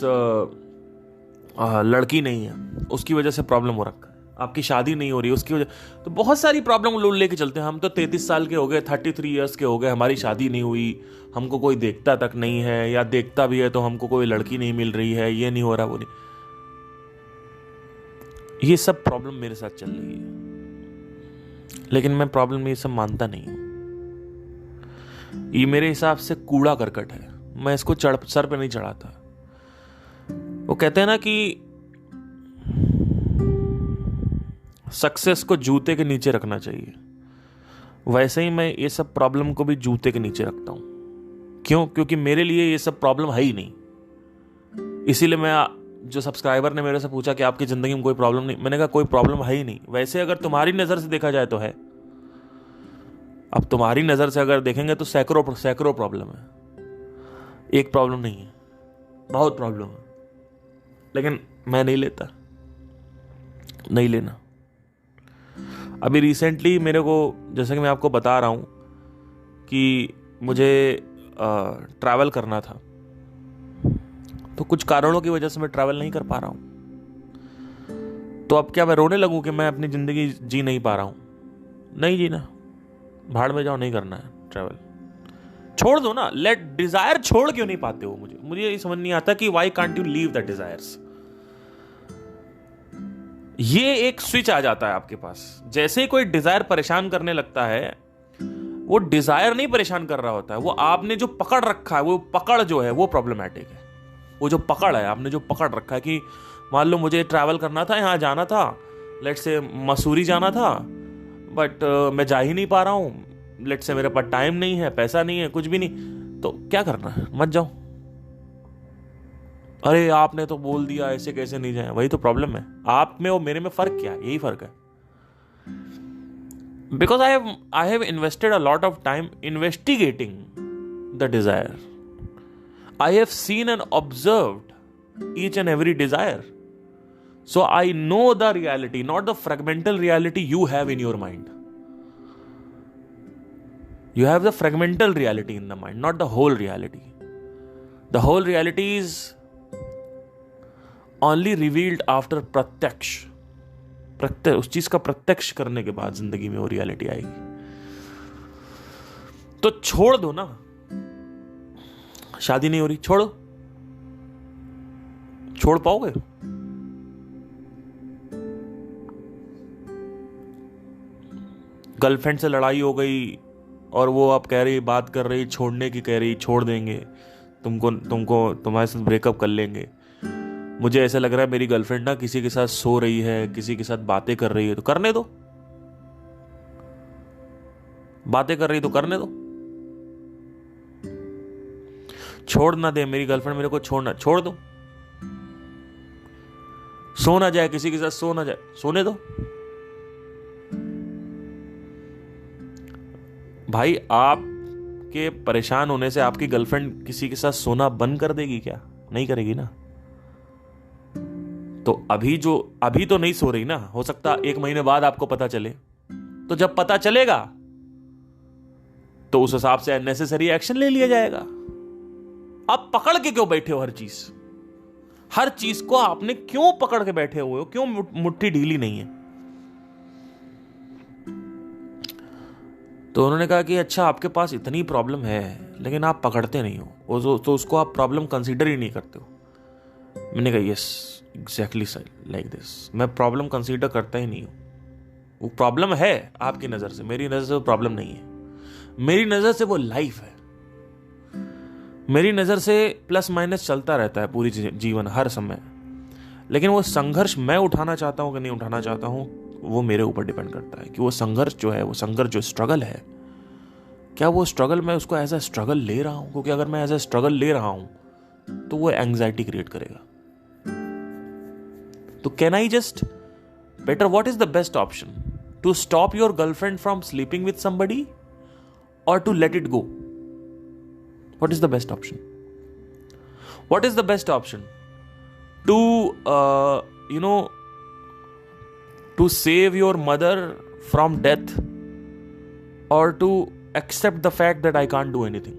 Speaker 1: लड़की नहीं है, उसकी वजह से प्रॉब्लम हो रखा है। आपकी शादी नहीं हो रही, उसकी वजह, तो बहुत सारी प्रॉब्लम लोग लेके चलते हैं। हम तो 33 साल के हो गए, 33 ईयर्स के हो गए, हमारी शादी नहीं हुई, हमको कोई देखता तक नहीं है, या देखता भी है तो हमको कोई लड़की नहीं मिल रही है, ये नहीं हो रहा, वो नहीं। ये सब प्रॉब्लम मेरे साथ चल रही है, लेकिन मैं प्रॉब्लम ये सब मानता नहीं हूं। ये मेरे हिसाब से कूड़ा करकट है, मैं इसको सर पे नहीं चढ़ाता। वो कहते हैं ना कि सक्सेस को जूते के नीचे रखना चाहिए, वैसे ही मैं ये सब प्रॉब्लम को भी जूते के नीचे रखता हूं। क्यों? क्योंकि मेरे लिए ये सब प्रॉब्लम है ही नहीं। इसीलिए मैं, जो सब्सक्राइबर ने मेरे से पूछा कि आपकी जिंदगी में कोई प्रॉब्लम नहीं, मैंने कहा कोई प्रॉब्लम है ही नहीं। वैसे अगर तुम्हारी नजर से देखा जाए तो है। अब तुम्हारी नजर से अगर देखेंगे तो सैकड़ों प्रॉब्लम है, एक प्रॉब्लम नहीं है, बहुत प्रॉब्लम है। लेकिन मैं नहीं लेता, नहीं लेना। अभी रिसेंटली मेरे को, जैसे कि मैं आपको बता रहा हूं कि मुझे ट्रैवल करना था, तो कुछ कारणों की वजह से मैं ट्रैवल नहीं कर पा रहा हूं। तो अब क्या मैं रोने लगूं कि मैं अपनी जिंदगी जी नहीं पा रहा हूं? नहीं जीना, भाड़ में जाओ, नहीं करना है ट्रैवल, छोड़ दो ना। लेट डिजायर छोड़ क्यों नहीं पाते हो? मुझे ये समझ नहीं आता कि why can't you leave the desires. ये एक स्विच आ जाता है आपके पास, जैसे ही कोई डिजायर परेशान करने लगता है, वो डिजायर नहीं परेशान कर रहा होता है, वो आपने जो पकड़ रखा है, वो पकड़ जो है वो प्रॉब्लमैटिक है। वो जो पकड़ है, आपने जो पकड़ रखा है कि मान लो मुझे ट्रैवल करना था, यहां जाना था, लेट्स से मसूरी जाना था, बट मैं जा ही नहीं पा रहा हूं, लेट्स से मेरे पास टाइम नहीं है, पैसा नहीं है, कुछ भी नहीं, तो क्या करना है? मत जाओ। अरे आपने तो बोल दिया, ऐसे कैसे नहीं जाए? वही तो प्रॉब्लम है, आप में और मेरे में फर्क क्या है? यही फर्क है। Because I have invested a lot of time investigating the desire. I have seen and observed each and every desire. So I know the reality, not the fragmental reality you have in your mind. You have the fragmental reality in the mind, not the whole reality. The whole reality is only revealed after प्रत्यक्ष. उस चीज का प्रत्यक्ष करने के बाद जिंदगी में वो रियलिटी आएगी. तो छोड़ दो ना. शादी नहीं हो रही, छोड़ो. छोड़ पाओगे? गर्लफ्रेंड से लड़ाई हो गई और वो आप कह रही, बात कर रही, छोड़ने की कह रही, छोड़ देंगे तुमको, तुम्हारे साथ ब्रेकअप कर लेंगे. मुझे ऐसा लग रहा है मेरी गर्लफ्रेंड ना किसी के साथ सो रही है, किसी के साथ बातें कर रही है, तो करने दो. बातें कर रही तो करने दो. छोड़ ना दे मेरी गर्लफ्रेंड मेरे को, छोड़ दो. सो ना जाए किसी के साथ, सो ना जाए, सोने दो. भाई आपके परेशान होने से आपकी गर्लफ्रेंड किसी के साथ सोना बंद कर देगी क्या? नहीं करेगी ना. तो अभी तो नहीं सो रही ना, हो सकता 1 महीने बाद आपको पता चले। तो जब पता चलेगा तो उस हिसाब से नेसेसरी एक्शन ले लिया जाएगा। आप पकड़ के क्यों बैठे हो? हर चीज को आपने क्यों पकड़ के बैठे हुए हो? क्यों मुट्ठी ढीली नहीं है? तो उन्होंने कहा कि अच्छा, आपके पास इतनी प्रॉब्लम है लेकिन आप पकड़ते नहीं हो, तो उसको आप प्रॉब्लम कंसीडर ही नहीं करते हो। मैंने कहा यस, एग्जैक्टली लाइक दिस। मैं प्रॉब्लम कंसीडर करता ही नहीं हूं। वो प्रॉब्लम है आपकी नजर से, मेरी नजर से वो प्रॉब्लम नहीं है। मेरी नजर से वो लाइफ है। मेरी नजर से प्लस माइनस चलता रहता है पूरी जीवन, हर समय। लेकिन वो संघर्ष मैं उठाना चाहता हूं कि नहीं उठाना चाहता हूं, वो मेरे ऊपर डिपेंड करता है कि वो संघर्ष जो है, वो संघर्ष जो स्ट्रगल है, क्या वो स्ट्रगल मैं उसको एज ए स्ट्रगल ले रहा हूं? क्योंकि अगर मैं एज ए स्ट्रगल ले रहा हूं तो वो एंग्जाइटी क्रिएट करेगा। तो can I just better, what is the best option? To stop your girlfriend from sleeping with somebody और to let it go? What is the best option? What is the best option? To, to save your mother from death, or to accept the fact that I can't do anything?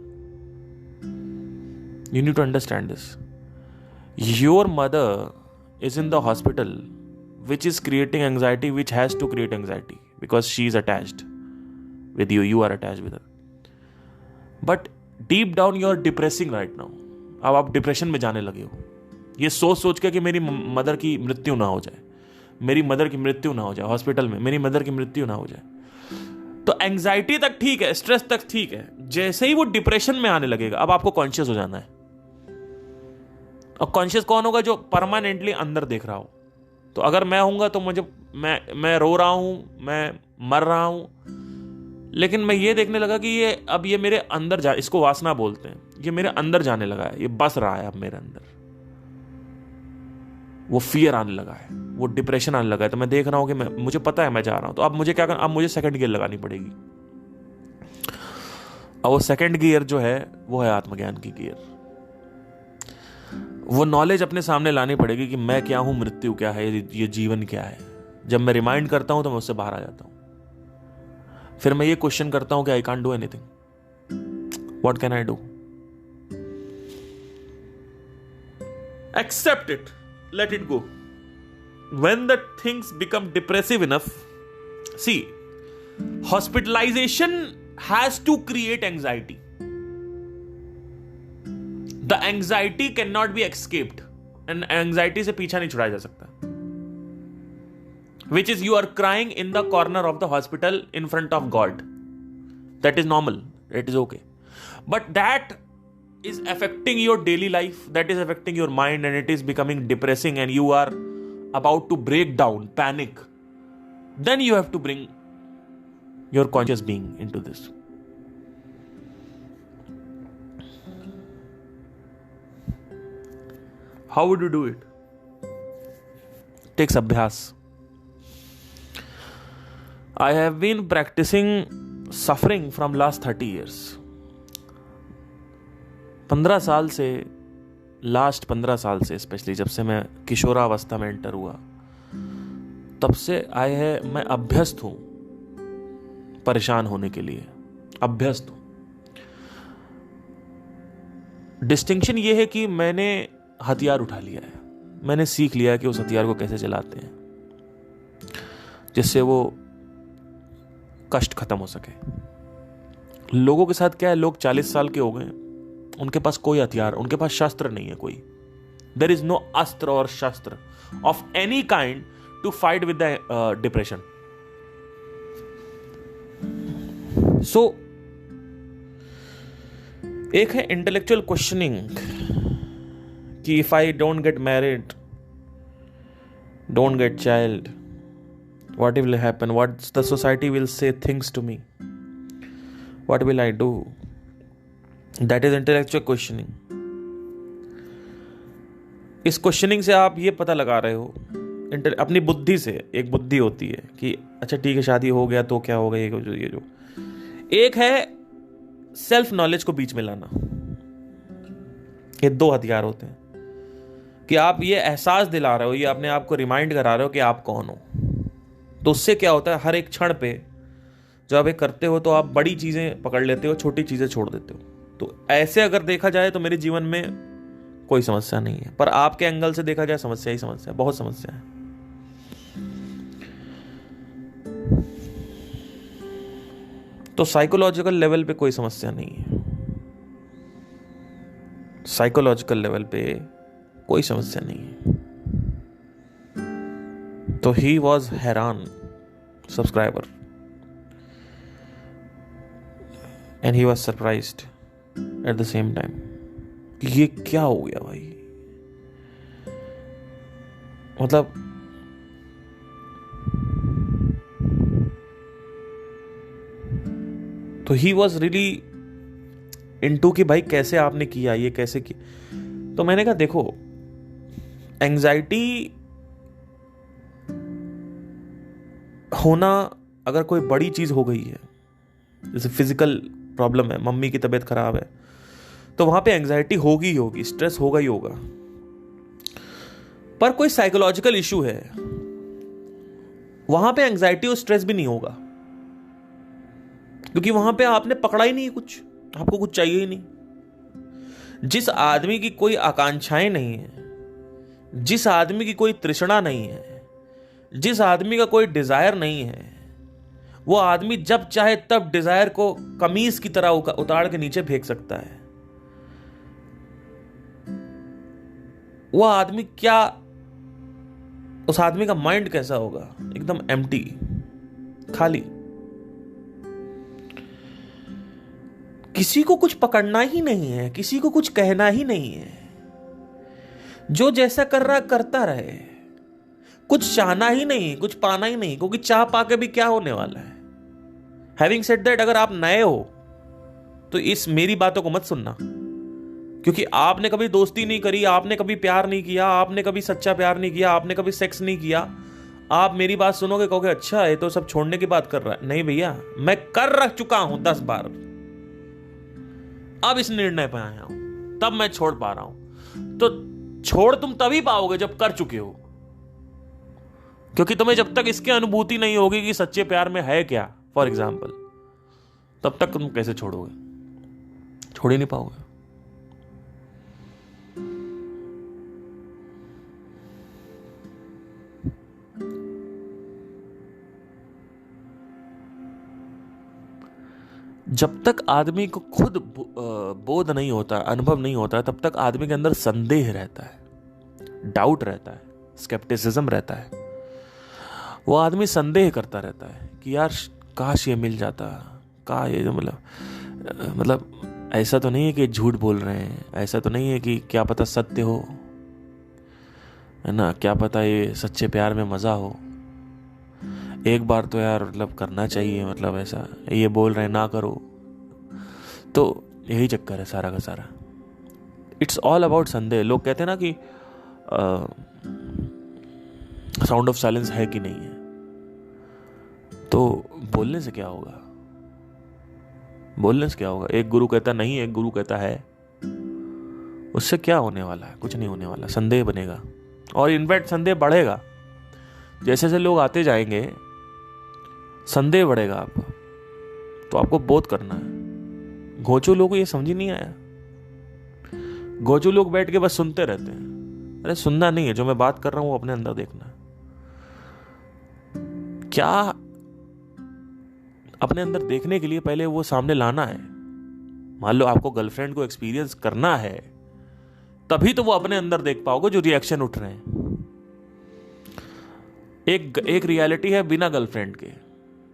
Speaker 1: You need to understand this. Your mother is in the hospital, which is creating anxiety, which has to create anxiety because she is attached with you. You are attached with her. But deep down you are depressing right now. अब आप डिप्रेशन में जाने लगे हो, ये सोच के कि मेरी मदर की मृत्यु ना हो जाए, मेरी मदर की मृत्यु ना हो जाए हॉस्पिटल में, मेरी मदर की मृत्यु ना हो जाए। तो एंग्जाइटी तक ठीक है, स्ट्रेस तक ठीक है, जैसे ही वो डिप्रेशन में आने लगेगा, अब आपको कॉन्शियस हो जाना है। और कॉन्शियस कौन होगा? जो परमानेंटली अंदर देख रहा हो। तो अगर मैं होऊंगा तो मैं रो रहा हूं, मैं मर रहा हूं, लेकिन मैं ये देखने लगा कि ये मेरे अंदर इसको वासना बोलते हैं, ये मेरे अंदर जाने लगा है, ये बस रहा है अब मेरे अंदर। वो फियर आने लगा है, वो डिप्रेशन आने लगा है। तो मैं देख रहा हूं कि मुझे पता है मैं जा रहा हूं, तो अब मुझे क्या करना? अब मुझे सेकंड गियर लगानी पड़ेगी। और वो सेकंड गियर जो है वो है आत्मज्ञान की गियर। वो नॉलेज अपने सामने लानी पड़ेगी कि मैं क्या हूं, मृत्यु क्या है, ये जीवन क्या है। जब मैं रिमाइंड करता हूं तो मैं उससे बाहर आ जाता हूं। फिर मैं ये क्वेश्चन करता हूं कि I can't do anything, what can I do? Accept it, let it go. When the things become depressive enough, see, hospitalisation has to create anxiety. The anxiety can not be escaped, and anxiety से पीछा नहीं छुड़ाया जा सकता। Which is you are crying in the corner of the hospital in front of God. That is normal. It is okay. But that is affecting your daily life. That is affecting your mind, and it is becoming depressing, and you are about to break down, panic. Then you have to bring your conscious being into this. How would you do it? Takes abhyas. I have been practicing suffering from last 30 years. 15 साल से, लास्ट 15 साल से स्पेशली, जब से मैं किशोरावस्था में एंटर हुआ, तब से मैं अभ्यस्त हूं परेशान होने के लिए, अभ्यस्त हूं। डिस्टिंक्शन ये है कि मैंने हथियार उठा लिया है, मैंने सीख लिया है कि उस हथियार को कैसे चलाते हैं जिससे वो कष्ट खत्म हो सके। लोगों के साथ क्या है, लोग 40 साल के हो गए, उनके पास कोई हथियार, उनके पास शस्त्र नहीं है कोई। देयर इज नो अस्त्र और शस्त्र of any kind to fight with the depression. So एक है इंटेलेक्चुअल क्वेश्चनिंग कि if I don't get married, don't get child, what will happen? What the society will say things to me? What will I do? That is intellectual questioning. इस क्वेश्चनिंग से आप ये पता लगा रहे हो अपनी बुद्धि से, एक बुद्धि होती है कि अच्छा ठीक है शादी हो गया तो क्या होगा, ये जो एक है सेल्फ नॉलेज को बीच में लाना। ये दो हथियार होते हैं कि आप ये एहसास दिला रहे हो, ये अपने आप को रिमाइंड करा रहे हो कि आप कौन हो। तो उससे क्या होता है, हर एक क्षण पे जब आप ये करते हो तो आप बड़ी चीज़ें पकड़ लेते हो, छोटी चीज़ें छोड़ देते हो। तो ऐसे अगर देखा जाए तो मेरे जीवन में कोई समस्या नहीं है, पर आपके एंगल से देखा जाए समस्या ही समस्या, बहुत समस्या है। तो साइकोलॉजिकल लेवल पे कोई समस्या नहीं है, साइकोलॉजिकल लेवल पे कोई समस्या नहीं है। तो ही वॉज हैरान subscriber and he was surprised at the same time कि ये क्या हो गया भाई। मतलब तो ही वॉज रियली इनटू कि भाई कैसे आपने किया, ये कैसे किया। तो मैंने कहा देखो, एंजाइटी होना अगर कोई बड़ी चीज हो गई है, जैसे फिजिकल प्रॉब्लम है, मम्मी की तबीयत खराब है, तो वहां पे एंजाइटी होगी ही होगी, स्ट्रेस होगा ही होगा। पर कोई साइकोलॉजिकल इशू है, वहां पे एंजाइटी और स्ट्रेस भी नहीं होगा, क्योंकि वहां पे आपने पकड़ा ही नहीं कुछ, आपको कुछ चाहिए ही नहीं। जिस आदमी की कोई आकांक्षाएं नहीं है, जिस आदमी की कोई तृष्णा नहीं है, जिस आदमी का कोई डिजायर नहीं है, वो आदमी जब चाहे तब डिजायर को कमीज की तरह उतार के नीचे फेंक सकता है। वो आदमी क्या, उस आदमी का माइंड कैसा होगा, एकदम एम्प्टी, खाली। किसी को कुछ पकड़ना ही नहीं है, किसी को कुछ कहना ही नहीं है, जो जैसा कर रहा करता रहे, कुछ चाहना ही नहीं, कुछ पाना ही नहीं, क्योंकि चाह पाके भी क्या होने वाला है। हैविंग सेड दैट, अगर आप नए हो तो इस मेरी बातों को मत सुनना, क्योंकि आपने कभी दोस्ती नहीं करी, आपने कभी प्यार नहीं किया, आपने कभी सच्चा प्यार नहीं किया, आपने कभी सेक्स नहीं किया। आप मेरी बात सुनोगे, कहोगे अच्छा है तो सब छोड़ने की बात कर रहा है। नहीं भैया, मैं कर रख चुका हूं 10 बार, अब इस निर्णय पर आया हूं, तब मैं छोड़ पा रहा हूं। तो छोड़ तुम तभी पाओगे जब कर चुके हो, क्योंकि तुम्हें जब तक इसकी अनुभूति नहीं होगी कि सच्चे प्यार में है क्या, फॉर एग्जाम्पल, तब तक तुम कैसे छोड़ोगे, छोड़ ही नहीं पाओगे। जब तक आदमी को खुद बोध नहीं होता, अनुभव नहीं होता, तब तक आदमी के अंदर संदेह रहता है, डाउट रहता है, स्केप्टिसिज्म रहता है। वो आदमी संदेह करता रहता है कि यार काश ये मिल जाता, का ये जो मतलब ऐसा तो नहीं है कि झूठ बोल रहे हैं, ऐसा तो नहीं है कि क्या पता सत्य हो, है ना, क्या पता ये सच्चे प्यार में मजा हो, एक बार तो यार मतलब करना चाहिए, मतलब ऐसा ये बोल रहे हैं ना करो। तो यही चक्कर है सारा का सारा। इट्स ऑल अबाउट संदेह। लोग कहते हैं ना कि साउंड ऑफ साइलेंस है कि नहीं है, तो बोलने से क्या होगा, बोलने से क्या होगा। एक गुरु कहता नहीं, एक गुरु कहता है, उससे क्या होने वाला है, कुछ नहीं होने वाला, संदेह बनेगा। और इनफैक्ट संदेह बढ़ेगा, जैसे जैसे लोग आते जाएंगे संदेह बढ़ेगा आपका। तो आपको बोध करना है। घोचू लोगों को ये समझ ही नहीं आया, घोचू लोग बैठ के बस सुनते रहते हैं। अरे सुनना नहीं है, जो मैं बात कर रहा हूं वो अपने अंदर देखना है। क्या अपने अंदर देखने के लिए पहले वो सामने लाना है। मान लो आपको गर्लफ्रेंड को एक्सपीरियंस करना है, तभी तो वो अपने अंदर देख पाओगे जो रिएक्शन उठ रहे हैं। एक रियलिटी है बिना गर्लफ्रेंड के,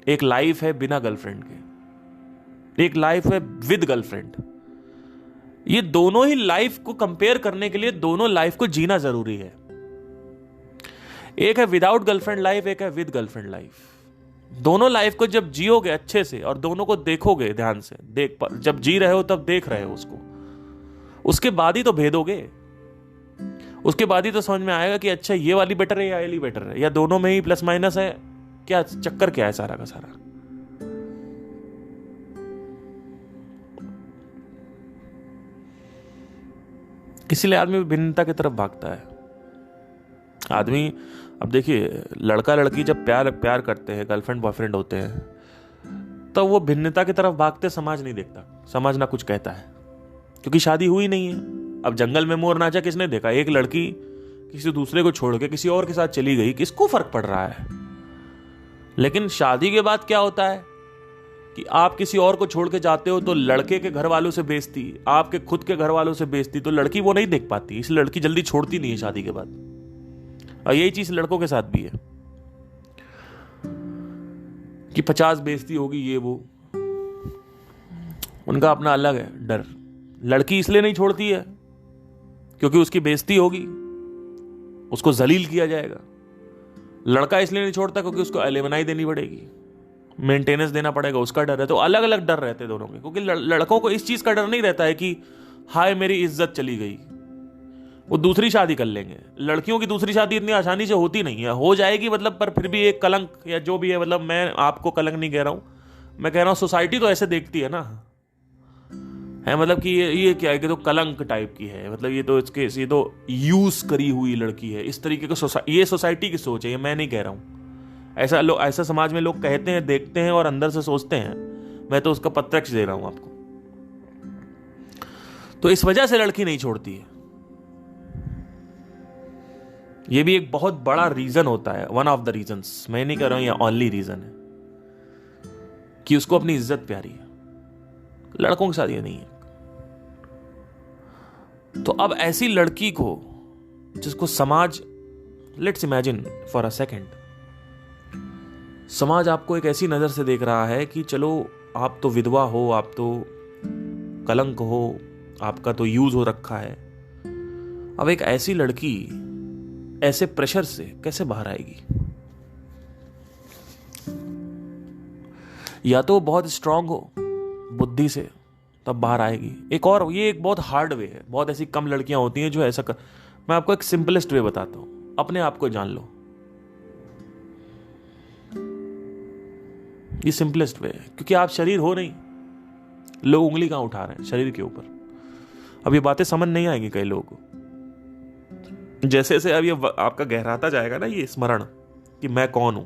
Speaker 1: एक लाइफ है बिना गर्लफ्रेंड के, एक लाइफ है विद गर्लफ्रेंड। ये दोनों ही लाइफ को कंपेयर करने के लिए दोनों लाइफ को जीना जरूरी है। एक है विदाउट गर्लफ्रेंड लाइफ, एक है विद गर्लफ्रेंड लाइफ। दोनों लाइफ को जब जियोगे अच्छे से और दोनों को देखोगे ध्यान से, जब जी रहे हो तब देख रहे हो उसको, उसके बाद ही तो भेदोगे, उसके बाद ही तो समझ में आएगा कि अच्छा ये वाली बेटर है या ये वाली बेटर है, या दोनों में ही प्लस माइनस है, क्या चक्कर क्या है सारा का सारा। इसीलिए आदमी भिन्नता की तरफ भागता है। आदमी, अब देखिए, लड़का लड़की जब प्यार प्यार करते हैं, गर्लफ्रेंड बॉयफ्रेंड होते हैं, तब वो भिन्नता की तरफ भागते समाज नहीं देखता, समाज ना कुछ कहता है, क्योंकि शादी हुई नहीं है। अब जंगल में मोर नाचा किसने देखा? एक लड़की किसी दूसरे को छोड़ के किसी और के साथ चली गई, किसको फर्क पड़ रहा है? लेकिन शादी के बाद क्या होता है कि आप किसी और को छोड़ के जाते हो तो लड़के के घर वालों से बेइज्जती, आपके खुद के घर वालों से बेइज्जती, तो लड़की वो नहीं देख पाती, इसलिए लड़की जल्दी छोड़ती नहीं है शादी के बाद। और यही चीज लड़कों के साथ भी है कि 50 बेइज्जती होगी, ये वो, उनका अपना अलग है डर। लड़की इसलिए नहीं छोड़ती है क्योंकि उसकी बेइज्जती होगी, उसको जलील किया जाएगा। लड़का इसलिए नहीं छोड़ता क्योंकि उसको एलिमनाई देनी पड़ेगी, मेंटेनेंस देना पड़ेगा, उसका डर है। तो अलग अलग डर रहते हैं दोनों के, क्योंकि लड़कों को इस चीज का डर नहीं रहता है कि हाय मेरी इज्जत चली गई, वो दूसरी शादी कर लेंगे। लड़कियों की दूसरी शादी इतनी आसानी से होती नहीं है, हो जाएगी मतलब, पर फिर भी एक कलंक या जो भी है, मतलब मैं आपको कलंक नहीं कह रहा हूं, मैं कह रहा हूं सोसाइटी तो ऐसे देखती है ना, है मतलब कि ये क्या है कि तो कलंक टाइप की है, मतलब ये तो इसके, ये तो यूज करी हुई लड़की है, इस तरीके का ये सोसाइटी की सोच है, ये मैं नहीं कह रहा हूं। ऐसा समाज में लोग कहते हैं, देखते हैं और अंदर से सोचते हैं, मैं तो उसका प्रत्यक्ष दे रहा हूं आपको। तो इस वजह से लड़की नहीं छोड़ती है, ये भी एक बहुत बड़ा रीजन होता है, वन ऑफ द रीजंस, मैं नहीं कह रहा हूं ये ओनली रीजन है कि उसको अपनी इज्जत प्यारी है। लड़कों के साथ ये नहीं है। तो अब ऐसी लड़की को जिसको समाज, let's imagine for a second, समाज आपको एक ऐसी नजर से देख रहा है कि चलो आप तो विधवा हो, आप तो कलंक हो, आपका तो यूज हो रखा है। अब एक ऐसी लड़की ऐसे प्रेशर से कैसे बाहर आएगी? या तो बहुत स्ट्रांग हो बुद्धि से, तब बाहर आएगी। एक और, ये एक बहुत हार्ड वे है, बहुत ऐसी कम लड़कियां होती हैं जो ऐसा कर। मैं आपको एक सिंपलेस्ट वे बताता हूं, अपने आप को जान लो, ये सिंपलेस्ट वे है, क्योंकि आप शरीर हो नहीं। लोग उंगली कहां उठा रहे हैं शरीर के ऊपर। अब ये बातें समझ नहीं आएंगी कई लोगों को, जैसे जैसे अब ये आपका गहराता जाएगा ना ये स्मरण कि मैं कौन हूं,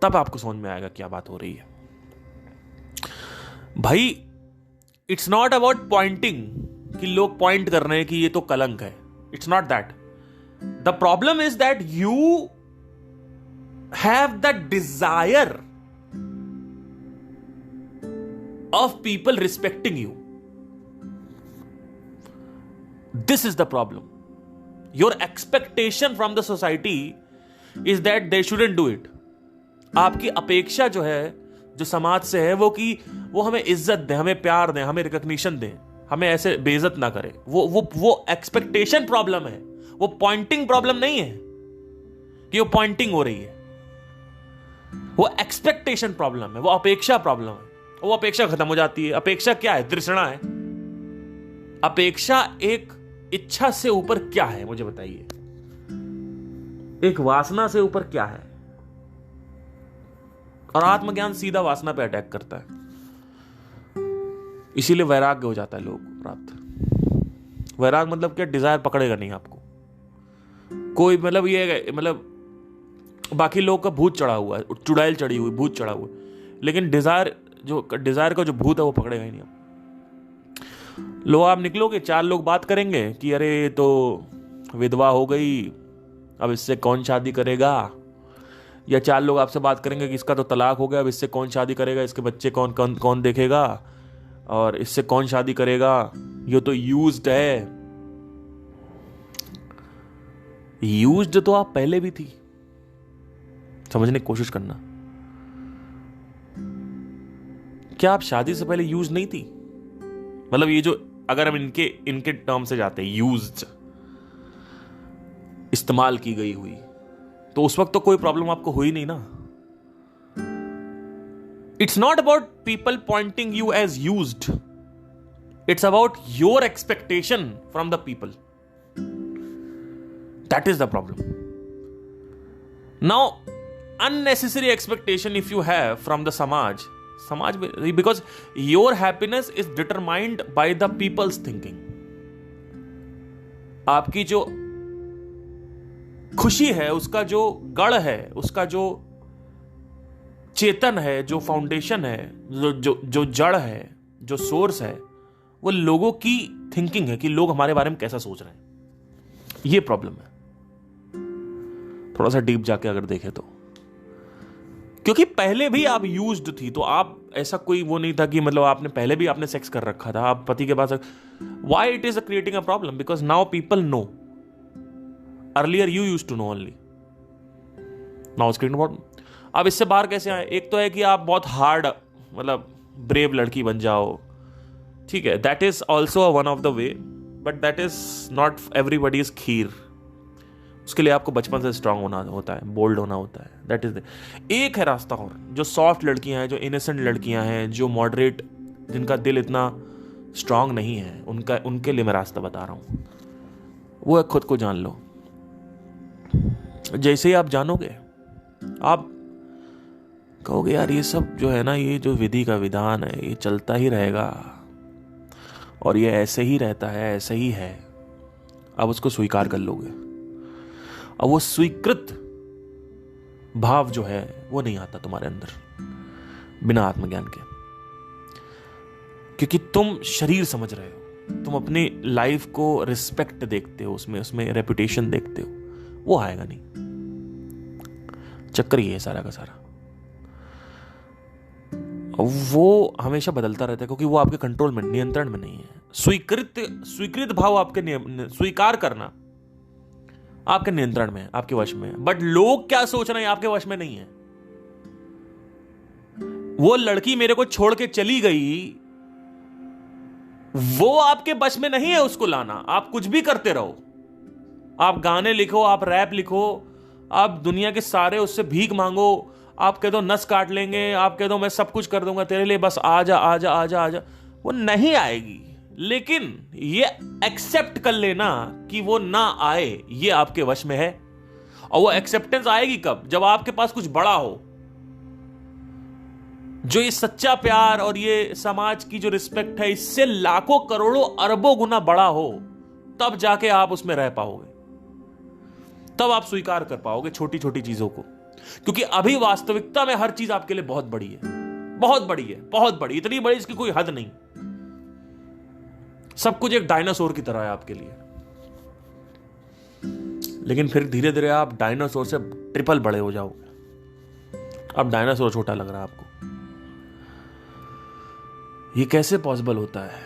Speaker 1: तब आपको समझ में आएगा क्या बात हो रही है। भाई इट्स नॉट अबाउट पॉइंटिंग, कि लोग पॉइंट कर रहे हैं कि ये तो कलंक है। It's not that. The problem is that you have the desire of people respecting you. This is the problem. Your expectation from the society is that they shouldn't do it. आपकी अपेक्षा जो है, जो समाज से है, वो कि वो हमें इज्जत दें, हमें प्यार दें, हमें रिकॉग्निशन दें, हमें ऐसे बेइज्जत ना करें। वो एक्सपेक्टेशन प्रॉब्लम है, वो पॉइंटिंग प्रॉब्लम नहीं है कि वो पॉइंटिंग हो रही है। वो एक्सपेक्टेशन प्रॉब्लम है, वो अपेक्षा प्रॉब्लम है। वो अपेक्षा खत्म हो जाती है। अपेक्षा क्या है? तृष्णा है। अपेक्षा एक इच्छा से ऊपर क्या है, मुझे बताइए। एक वासना से ऊपर क्या है? और आत्मज्ञान सीधा वासना पे अटैक करता है, इसीलिए वैराग्य हो जाता है लोगों को प्राप्त। वैराग मतलब क्या? डिजायर पकड़ेगा नहीं आपको कोई, मतलब ये, मतलब बाकी लोग का भूत चढ़ा हुआ है, चुड़ैल चढ़ी हुई, भूत चढ़ा हुआ है, लेकिन डिजायर का जो भूत है वो पकड़ेगा ही नहीं आपको। लो आप निकलोगे, 4 लोग बात करेंगे कि अरे तो विधवा हो गई, अब इससे कौन शादी करेगा। या 4 लोग आपसे बात करेंगे कि इसका तो तलाक हो गया, अब इससे कौन शादी करेगा, इसके बच्चे कौन कौन कौन देखेगा, और इससे कौन शादी करेगा, ये तो यूज्ड है। यूज्ड तो आप पहले भी थी, समझने की कोशिश करना। क्या आप शादी से पहले यूज नहीं थी? मतलब ये जो, अगर हम इनके टर्म से जाते हैं, यूज्ड, इस्तेमाल की गई हुई, तो उस वक्त तो कोई प्रॉब्लम आपको हुई नहीं ना। It's not about people pointing you as used, it's about your expectation from the people. That is the problem. Now unnecessary expectation if you have from the samaj, because your happiness is determined by the people's thinking. आपकी जो खुशी है, उसका जो गढ़ है, उसका जो चेतन है, जो फाउंडेशन है, जो जड़ है, जो सोर्स है, वो लोगों की थिंकिंग है कि लोग हमारे बारे में कैसा सोच रहे हैं। ये प्रॉब्लम है थोड़ा सा डीप जाके अगर देखें तो। क्योंकि पहले भी आप यूज्ड थी, तो आप ऐसा कोई वो नहीं था कि मतलब आपने पहले भी आपने सेक्स कर रखा था, आप पति के पास। Why it is creating a problem? Because now people know. Earlier you used to know only, now it's creating problem. अब इससे बाहर कैसे आए? एक तो है कि आप बहुत हार्ड, मतलब ब्रेव लड़की बन जाओ, ठीक है, that is also one of the way, but that is not everybody is खीर। उसके लिए आपको बचपन से स्ट्रांग होना होता है, बोल्ड होना होता है, दैट इज एक है रास्ता। और जो सॉफ्ट लड़कियां हैं, जो इनोसेंट लड़कियां हैं, जो मॉडरेट, जिनका दिल इतना स्ट्रांग नहीं है, उनके लिए मैं रास्ता बता रहा हूं। वो है खुद को जान लो। जैसे ही आप जानोगे, आप कहोगे यार ये सब जो है ना, ये जो विधि का विधान है, ये चलता ही रहेगा और ये ऐसे ही रहता है, ऐसे ही है। अब उसको स्वीकार कर लोगे। अब वो स्वीकृत भाव जो है वो नहीं आता तुम्हारे अंदर बिना आत्मज्ञान के, क्योंकि तुम शरीर समझ रहे हो, तुम अपनी लाइफ को रिस्पेक्ट देखते हो, उसमें रेपुटेशन देखते हो। वो आएगा नहीं। चक्कर ये है सारा का सारा। वो हमेशा बदलता रहता है क्योंकि वो आपके कंट्रोल में, नियंत्रण में नहीं है। स्वीकृत भाव आपके स्वीकार करना आपके नियंत्रण में है, आपके वश में है। बट लोग क्या सोच रहे हैं आपके वश में नहीं है। वो लड़की मेरे को छोड़ के चली गई, वो आपके वश में नहीं है उसको लाना। आप कुछ भी करते रहो, आप गाने लिखो, आप रैप लिखो, आप दुनिया के सारे उससे भीख मांगो, आप कह दो नस काट लेंगे, आप कह दो मैं सब कुछ कर दूंगा तेरे लिए, बस आजा आजा आजा आजा, वो नहीं आएगी। लेकिन ये एक्सेप्ट कर लेना कि वो ना आए, ये आपके वश में है। और वो एक्सेप्टेंस आएगी कब? जब आपके पास कुछ बड़ा हो, जो ये सच्चा प्यार और ये समाज की जो रिस्पेक्ट है, इससे लाखों करोड़ों अरबों गुना बड़ा हो, तब जाके आप उसमें रह पाओगे, तब आप स्वीकार कर पाओगे छोटी छोटी चीजों को। क्योंकि अभी वास्तविकता में हर चीज आपके लिए बहुत बड़ी है, बहुत बड़ी है, बहुत बड़ी, इतनी बड़ी इसकी कोई हद नहीं। सब कुछ एक डायनासोर की तरह है आपके लिए। लेकिन फिर धीरे धीरे आप डायनासोर से ट्रिपल बड़े हो जाओगे। अब डायनासोर छोटा लग रहा है आपको। ये कैसे पॉसिबल होता है?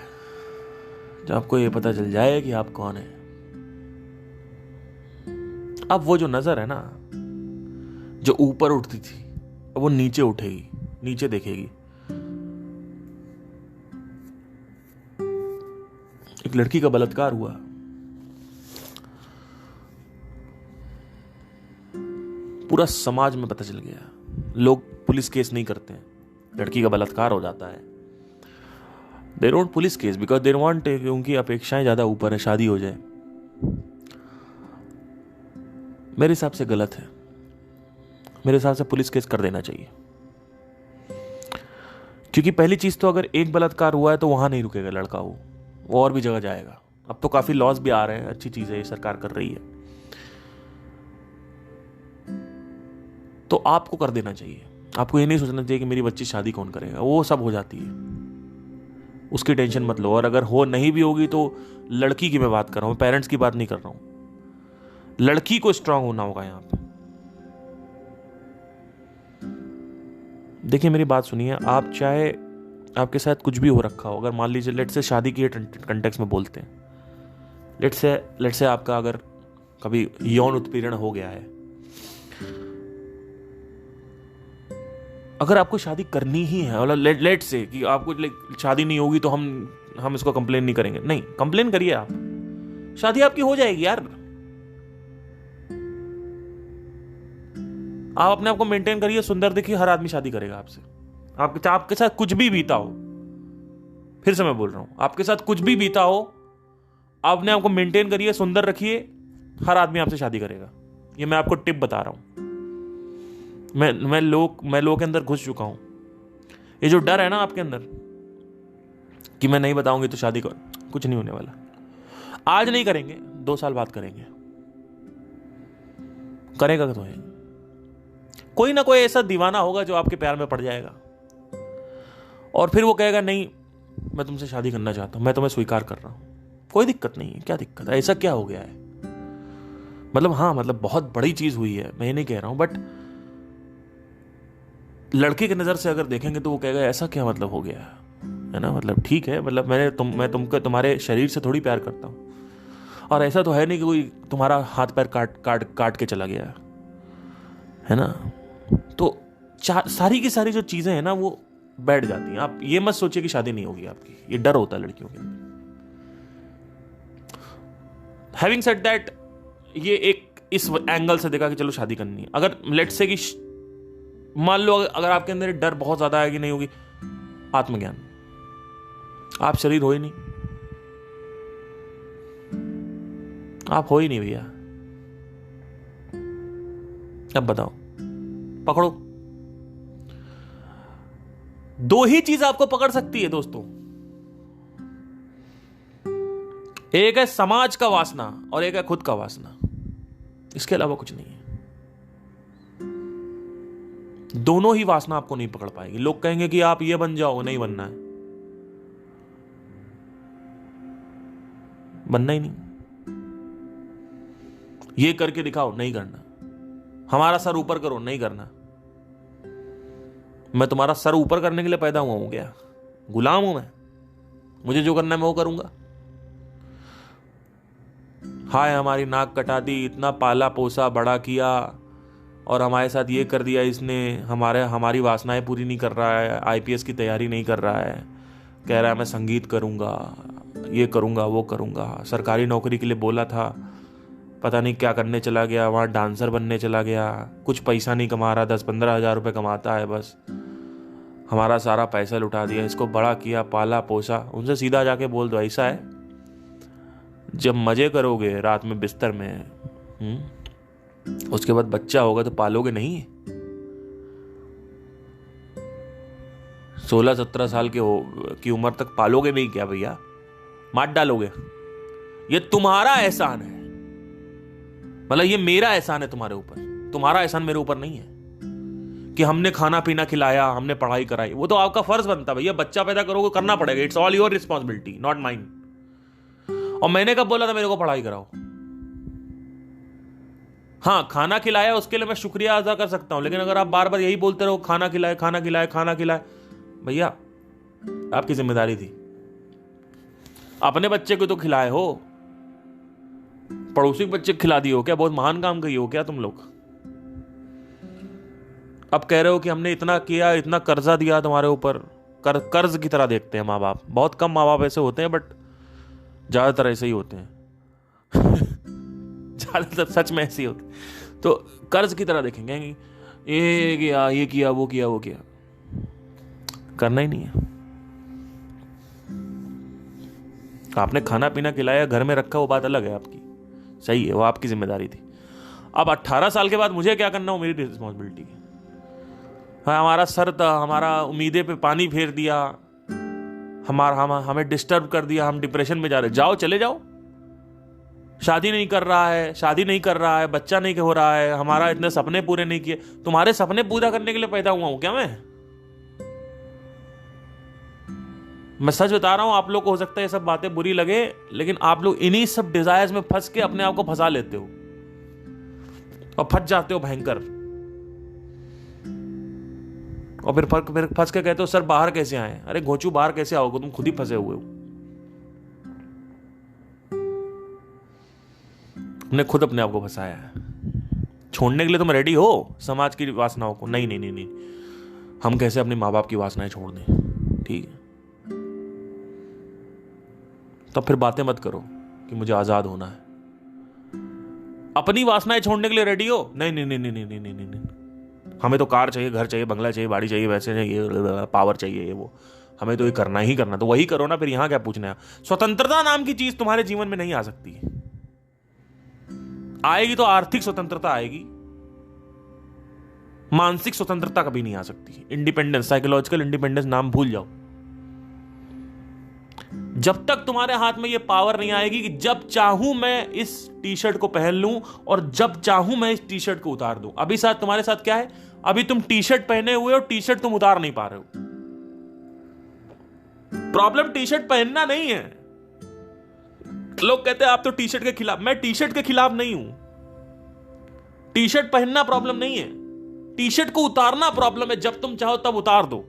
Speaker 1: जब आपको ये पता चल जाए कि आप कौन है। अब वो जो नजर है ना, जो ऊपर उठती थी, अब वो नीचे उठेगी, नीचे देखेगी। एक लड़की का बलात्कार हुआ, पूरा समाज में पता चल गया। लोग पुलिस केस नहीं करते हैं, लड़की का बलात्कार हो जाता है, they don't police case because they want, उनकी अपेक्षाएं ज्यादा ऊपर है, शादी हो जाए। मेरे हिसाब से गलत है। मेरे हिसाब से पुलिस केस कर देना चाहिए। क्योंकि पहली चीज तो अगर एक बलात्कार हुआ है तो वहां नहीं रुकेगा लड़का, वो और भी जगह जाएगा। अब तो काफी लॉज भी आ रहे हैं, अच्छी चीज है, ये सरकार कर रही है, तो आपको कर देना चाहिए। आपको ये नहीं सोचना चाहिए कि मेरी बच्ची शादी कौन करेगा, वो सब हो जाती है, उसकी टेंशन मत लो। और अगर हो नहीं भी होगी तो लड़की की मैं बात कर रहा हूं, पेरेंट्स की बात नहीं कर रहा हूं। लड़की को स्ट्रांग होना होगा यहां पे। देखिए मेरी बात सुनिए, आप चाहे आपके साथ कुछ भी हो रखा हो, अगर मान लीजिए लेट से शादी के कंटेक्स्ट में बोलते हैं, लेट से आपका अगर कभी यौन उत्पीड़न हो गया है, अगर आपको शादी करनी ही है, और लेट से कि आपको शादी नहीं होगी तो हम इसको कंप्लेन नहीं करेंगे, नहीं, कंप्लेन करिए आप, शादी आपकी हो जाएगी यार। आप अपने आप को मेंटेन करिए, सुंदर देखिए, हर आदमी शादी करेगा आपसे। आपके साथ कुछ भी बीता हो, फिर से मैं बोल रहा हूं, आपके साथ कुछ भी बीता हो, आप अपने आप को मेंटेन करिए, सुंदर रखिए, हर आदमी आपसे शादी करेगा। ये मैं आपको टिप बता रहा हूं। मैं लोगों के अंदर घुस चुका हूं। ये जो डर है ना आपके अंदर कि मैं नहीं बताऊंगी तो शादी कर, कुछ नहीं होने वाला। आज नहीं करेंगे, 2 साल बाद करेंगे। करेगा तो है, कोई ना कोई ऐसा दीवाना होगा जो आपके प्यार में पड़ जाएगा और फिर वो कहेगा नहीं मैं तुमसे शादी करना चाहता हूं, मैं तुम्हें स्वीकार कर रहा हूं, कोई दिक्कत नहीं है, क्या दिक्कत है, ऐसा क्या हो गया है। मतलब हाँ, मतलब बहुत बड़ी चीज हुई है, मैं ये नहीं कह रहा हूं, बट लड़के की नजर से अगर देखेंगे तो वो कहेगा ऐसा क्या मतलब हो गया है ना। मतलब ठीक है, मतलब मैं तुमको तुम्हारे शरीर से थोड़ी प्यार करता हूं, और ऐसा तो है नहीं कि कोई तुम्हारा हाथ पैर काट काट काट के चला गया है ना। तो सारी की सारी जो चीजें हैं ना वो बैठ जाती हैं। आप ये मत सोचिए कि शादी नहीं होगी आपकी, ये डर होता है लड़कियों के अंदर। हैविंग सेड दैट, ये एक इस एंगल से देखा कि चलो शादी करनी है। अगर लेट्स से कि मान लो अगर आपके अंदर डर बहुत ज्यादा है कि नहीं होगी, आत्मज्ञान, आप शरीर हो ही नहीं, आप हो ही नहीं भैया, अब बताओ, पकड़ो। दो ही चीज आपको पकड़ सकती है दोस्तों, एक है समाज का वासना और एक है खुद का वासना, इसके अलावा कुछ नहीं है। दोनों ही वासना आपको नहीं पकड़ पाएगी। लोग कहेंगे कि आप ये बन जाओ, नहीं बनना है, बनना ही नहीं। ये करके दिखाओ, नहीं करना। हमारा सर ऊपर करो, नहीं करना। मैं तुम्हारा सर ऊपर करने के लिए पैदा हुआ हूं क्या? गुलाम हूं मैं? मुझे जो करना है मैं वो करूंगा। हाय हमारी नाक कटा दी, इतना पाला पोसा बड़ा किया और हमारे साथ ये कर दिया इसने, हमारी वासनाएं पूरी नहीं कर रहा है, आईपीएस की तैयारी नहीं कर रहा है, कह रहा है मैं संगीत करूंगा, ये करूंगा, वो करूंगा, सरकारी नौकरी के लिए बोला था, पता नहीं क्या करने चला गया, वहाँ डांसर बनने चला गया, कुछ पैसा नहीं कमा रहा, 10-15 हज़ार रुपये कमाता है, बस हमारा सारा पैसा लुटा दिया, इसको बड़ा किया, पाला पोसा। उनसे सीधा जाके बोल दो ऐसा है, जब मजे करोगे रात में बिस्तर में, उसके बाद बच्चा होगा तो पालोगे नहीं। 16-17 साल की उम्र तक पालोगे नहीं क्या भैया? मार डालोगे। ये तुम्हारा एहसान है, मतलब ये मेरा एहसान है तुम्हारे ऊपर, तुम्हारा एहसान मेरे ऊपर नहीं है कि हमने खाना पीना खिलाया, हमने पढ़ाई कराई। वो तो आपका फर्ज बनता है भैया, बच्चा पैदा करोगे करना पड़ेगा, it's all your responsibility not mine. और मैंने कब बोला था मेरे को पढ़ाई कराओ? हाँ, खाना खिलाया उसके लिए मैं शुक्रिया अदा कर सकता हूं, लेकिन अगर आप बार बार यही बोलते रहो खाना खिलाए खाना खिलाए खाना खिलाए, भैया आपकी जिम्मेदारी थी। अपने बच्चे को तो खिलाए हो, पड़ोसी के बच्चे को खिला दिए हो क्या? बहुत महान काम किए हो क्या तुम लोग? अब कह रहे हो कि हमने इतना किया, इतना कर्जा दिया तुम्हारे ऊपर। कर्ज की तरह देखते हैं माँ बाप। बहुत कम माँ बाप ऐसे होते हैं, बट ज्यादातर ऐसे ही होते हैं। ज्यादातर सच में ऐसे ही होते। तो कर्ज की तरह देखेंगे, ये किया, ये किया, वो किया, वो किया, करना ही नहीं है। आपने खाना पीना खिलाया, घर में रखा, वो बात अलग है आपकी, सही है, वो आपकी जिम्मेदारी थी। अब 18 साल के बाद मुझे क्या करना हो, मेरी रिस्पॉन्सिबिलिटी है। हाँ, हमारा सर था, हमारा उम्मीदें पे पानी फेर दिया, हमें डिस्टर्ब कर दिया, हम डिप्रेशन में जा रहे। जाओ, चले जाओ। शादी नहीं कर रहा है, बच्चा नहीं हो रहा है, हमारा इतने सपने पूरे नहीं किए। तुम्हारे सपने पूरा करने के लिए पैदा हुआ हूं क्या मैं सच बता रहा हूं। आप लोग को हो सकता है ये सब बातें बुरी लगे, लेकिन आप लोग इन्हीं सब डिजायर्स में फंस के अपने आप को फंसा लेते हो और फंस जाते हो भयंकर। और फिर फंस के कहते हो सर बाहर कैसे आए? अरे घोचू, बाहर कैसे आओगे? तुम खुद ही फंसे हुए हो। तुमने खुद अपने आप को फंसाया है। छोड़ने के लिए तुम रेडी हो समाज की वासनाओं को? नहीं नहीं नहीं नहीं, हम कैसे अपने माँ बाप की वासनाएं छोड़ दें? ठीक है, तब फिर बातें मत करो कि मुझे आजाद होना है। अपनी वासनाएं छोड़ने के लिए रेडी हो? नहीं नहीं नहीं नहीं नहीं नहीं नहीं नहीं, हमें तो कार चाहिए, घर चाहिए, बंगला चाहिए, बाड़ी चाहिए, वैसे चाहिए, पावर चाहिए, ये वो, हमें तो ये करना ही करना। तो वही करो ना, फिर यहां क्या पूछना है? स्वतंत्रता नाम की चीज तुम्हारे जीवन में नहीं आ सकती है। आएगी तो आर्थिक स्वतंत्रता आएगी, मानसिक स्वतंत्रता कभी नहीं आ सकती। इंडिपेंडेंस, साइकोलॉजिकल इंडिपेंडेंस नाम भूल जाओ। जब तक तुम्हारे हाथ में ये पावर नहीं आएगी कि जब चाहूं मैं इस टी शर्ट को पहन लूं और जब चाहूं मैं इस टी शर्ट को उतार दूं। अभी साथ तुम्हारे साथ क्या है, अभी तुम टी शर्ट पहने हुए हो, टी शर्ट तुम उतार नहीं पा रहे हो। प्रॉब्लम टी शर्ट पहनना नहीं है। लोग कहते हैं आप तो टी शर्ट के खिलाफ, मैं टी शर्ट के खिलाफ नहीं हूं। टी शर्ट पहनना प्रॉब्लम नहीं है, टी शर्ट को उतारना प्रॉब्लम है। जब तुम चाहो तब उतार दो,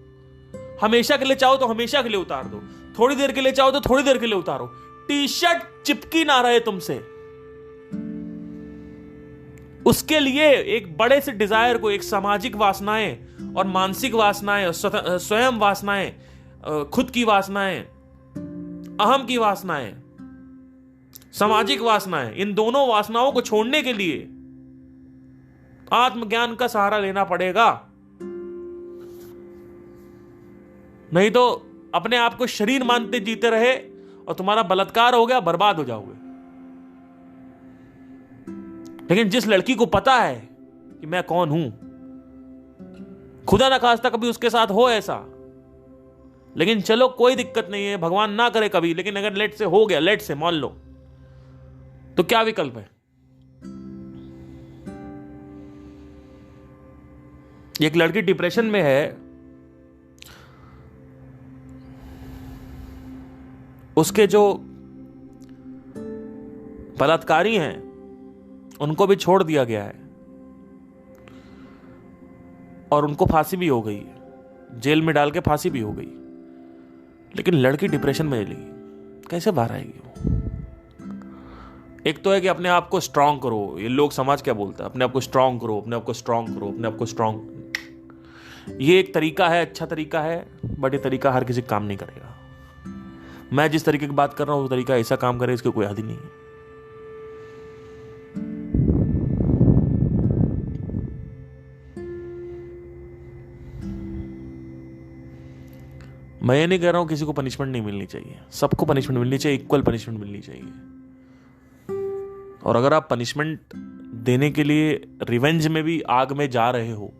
Speaker 1: हमेशा के लिए चाहो तो हमेशा के लिए उतार दो, थोड़ी देर के लिए चाहो तो थोड़ी देर के लिए उतारो। टी शर्ट चिपकी ना रहे तुमसे, उसके लिए एक बड़े से डिजायर को, एक सामाजिक वासनाएं और मानसिक वासनाएं, स्वयं वासनाएं, खुद की वासनाएं, अहम की वासनाएं, सामाजिक वासनाएं, इन दोनों वासनाओं को छोड़ने के लिए आत्मज्ञान का सहारा लेना पड़ेगा। नहीं तो अपने आप को शरीर मानते जीते रहे और तुम्हारा बलात्कार हो गया, बर्बाद हो जाओगे। लेकिन जिस लड़की को पता है कि मैं कौन हूं, खुदा ना खास्ता कभी उसके साथ हो ऐसा, लेकिन चलो कोई दिक्कत नहीं है, भगवान ना करे कभी, लेकिन अगर लेट से हो गया, लेट से मान लो, तो क्या विकल्प है? एक लड़की डिप्रेशन में है, उसके जो बलात्कारी हैं उनको भी छोड़ दिया गया है और उनको फांसी भी हो गई, जेल में डाल के फांसी भी हो गई, लेकिन लड़की डिप्रेशन में चली गई। कैसे बाहर आएगी वो? एक तो है कि अपने आप को स्ट्रांग करो, ये लोग समाज क्या बोलता है, अपने आप को स्ट्रांग करो, अपने आप को स्ट्रांग करो, अपने आप को स्ट्रांग। ये एक तरीका है, अच्छा तरीका है, बट ये तरीका हर किसी काम नहीं करेगा। मैं जिस तरीके की बात कर रहा हूं वो तरीका ऐसा काम करे, इसकी कोई हद ही नहीं है। मैं ये नहीं कह रहा हूं किसी को पनिशमेंट नहीं मिलनी चाहिए, सबको पनिशमेंट मिलनी चाहिए, इक्वल पनिशमेंट मिलनी चाहिए। और अगर आप पनिशमेंट देने के लिए रिवेंज में भी आग में जा रहे हो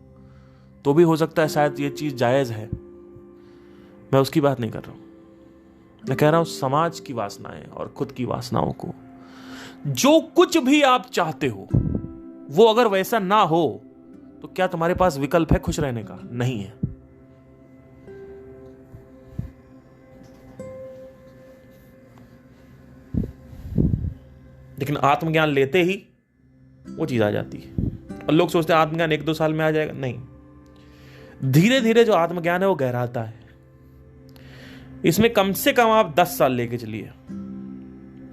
Speaker 1: तो भी हो सकता है शायद ये चीज जायज है। मैं उसकी बात नहीं कर रहा हूं, मैं कह रहा हूं समाज की वासनाएं और खुद की वासनाओं को, जो कुछ भी आप चाहते हो वो अगर वैसा ना हो तो क्या तुम्हारे पास विकल्प है खुश रहने का? नहीं है। लेकिन आत्मज्ञान लेते ही वो चीज आ जाती है। और लोग सोचते हैं आत्मज्ञान 1-2 साल में आ जाएगा, नहीं, धीरे धीरे जो आत्मज्ञान है वो गहराता है। इसमें कम से कम आप 10 साल लेके चलिए।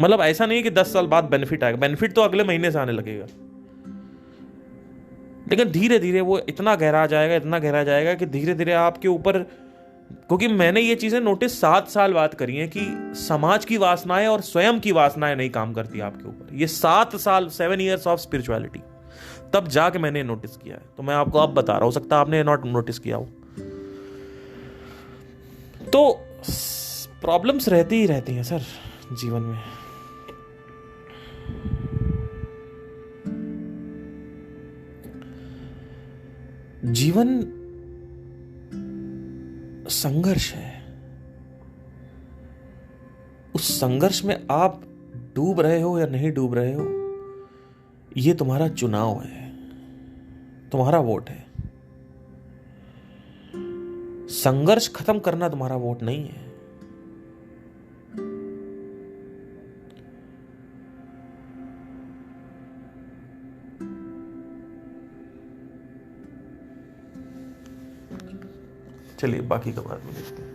Speaker 1: मतलब ऐसा नहीं कि 10 साल बाद बेनिफिट आएगा, बेनिफिट तो अगले महीने से आने लगेगा, लेकिन धीरे धीरे वो इतना गहरा जाएगा, इतना गहरा जाएगा कि धीरे धीरे आपके ऊपर, क्योंकि मैंने ये चीजें नोटिस 7 साल बाद करी हैं कि समाज की वासनाएं और स्वयं की वासनाएं नहीं काम करती आपके ऊपर। ये 7 साल, 7 years ऑफ स्पिरिचुअलिटी, तब जाके मैंने नोटिस किया है। तो मैं आपको अब बता रहा, हो सकता है आपने नॉट नोटिस किया हो। तो प्रॉब्लम्स रहती ही रहती हैं सर जीवन में। जीवन संघर्ष है, उस संघर्ष में आप डूब रहे हो या नहीं डूब रहे हो, ये तुम्हारा चुनाव है, तुम्हारा वोट है। संघर्ष खत्म करना तुम्हारा वोट नहीं है। चलिए बाकी का बाद में देखते हैं।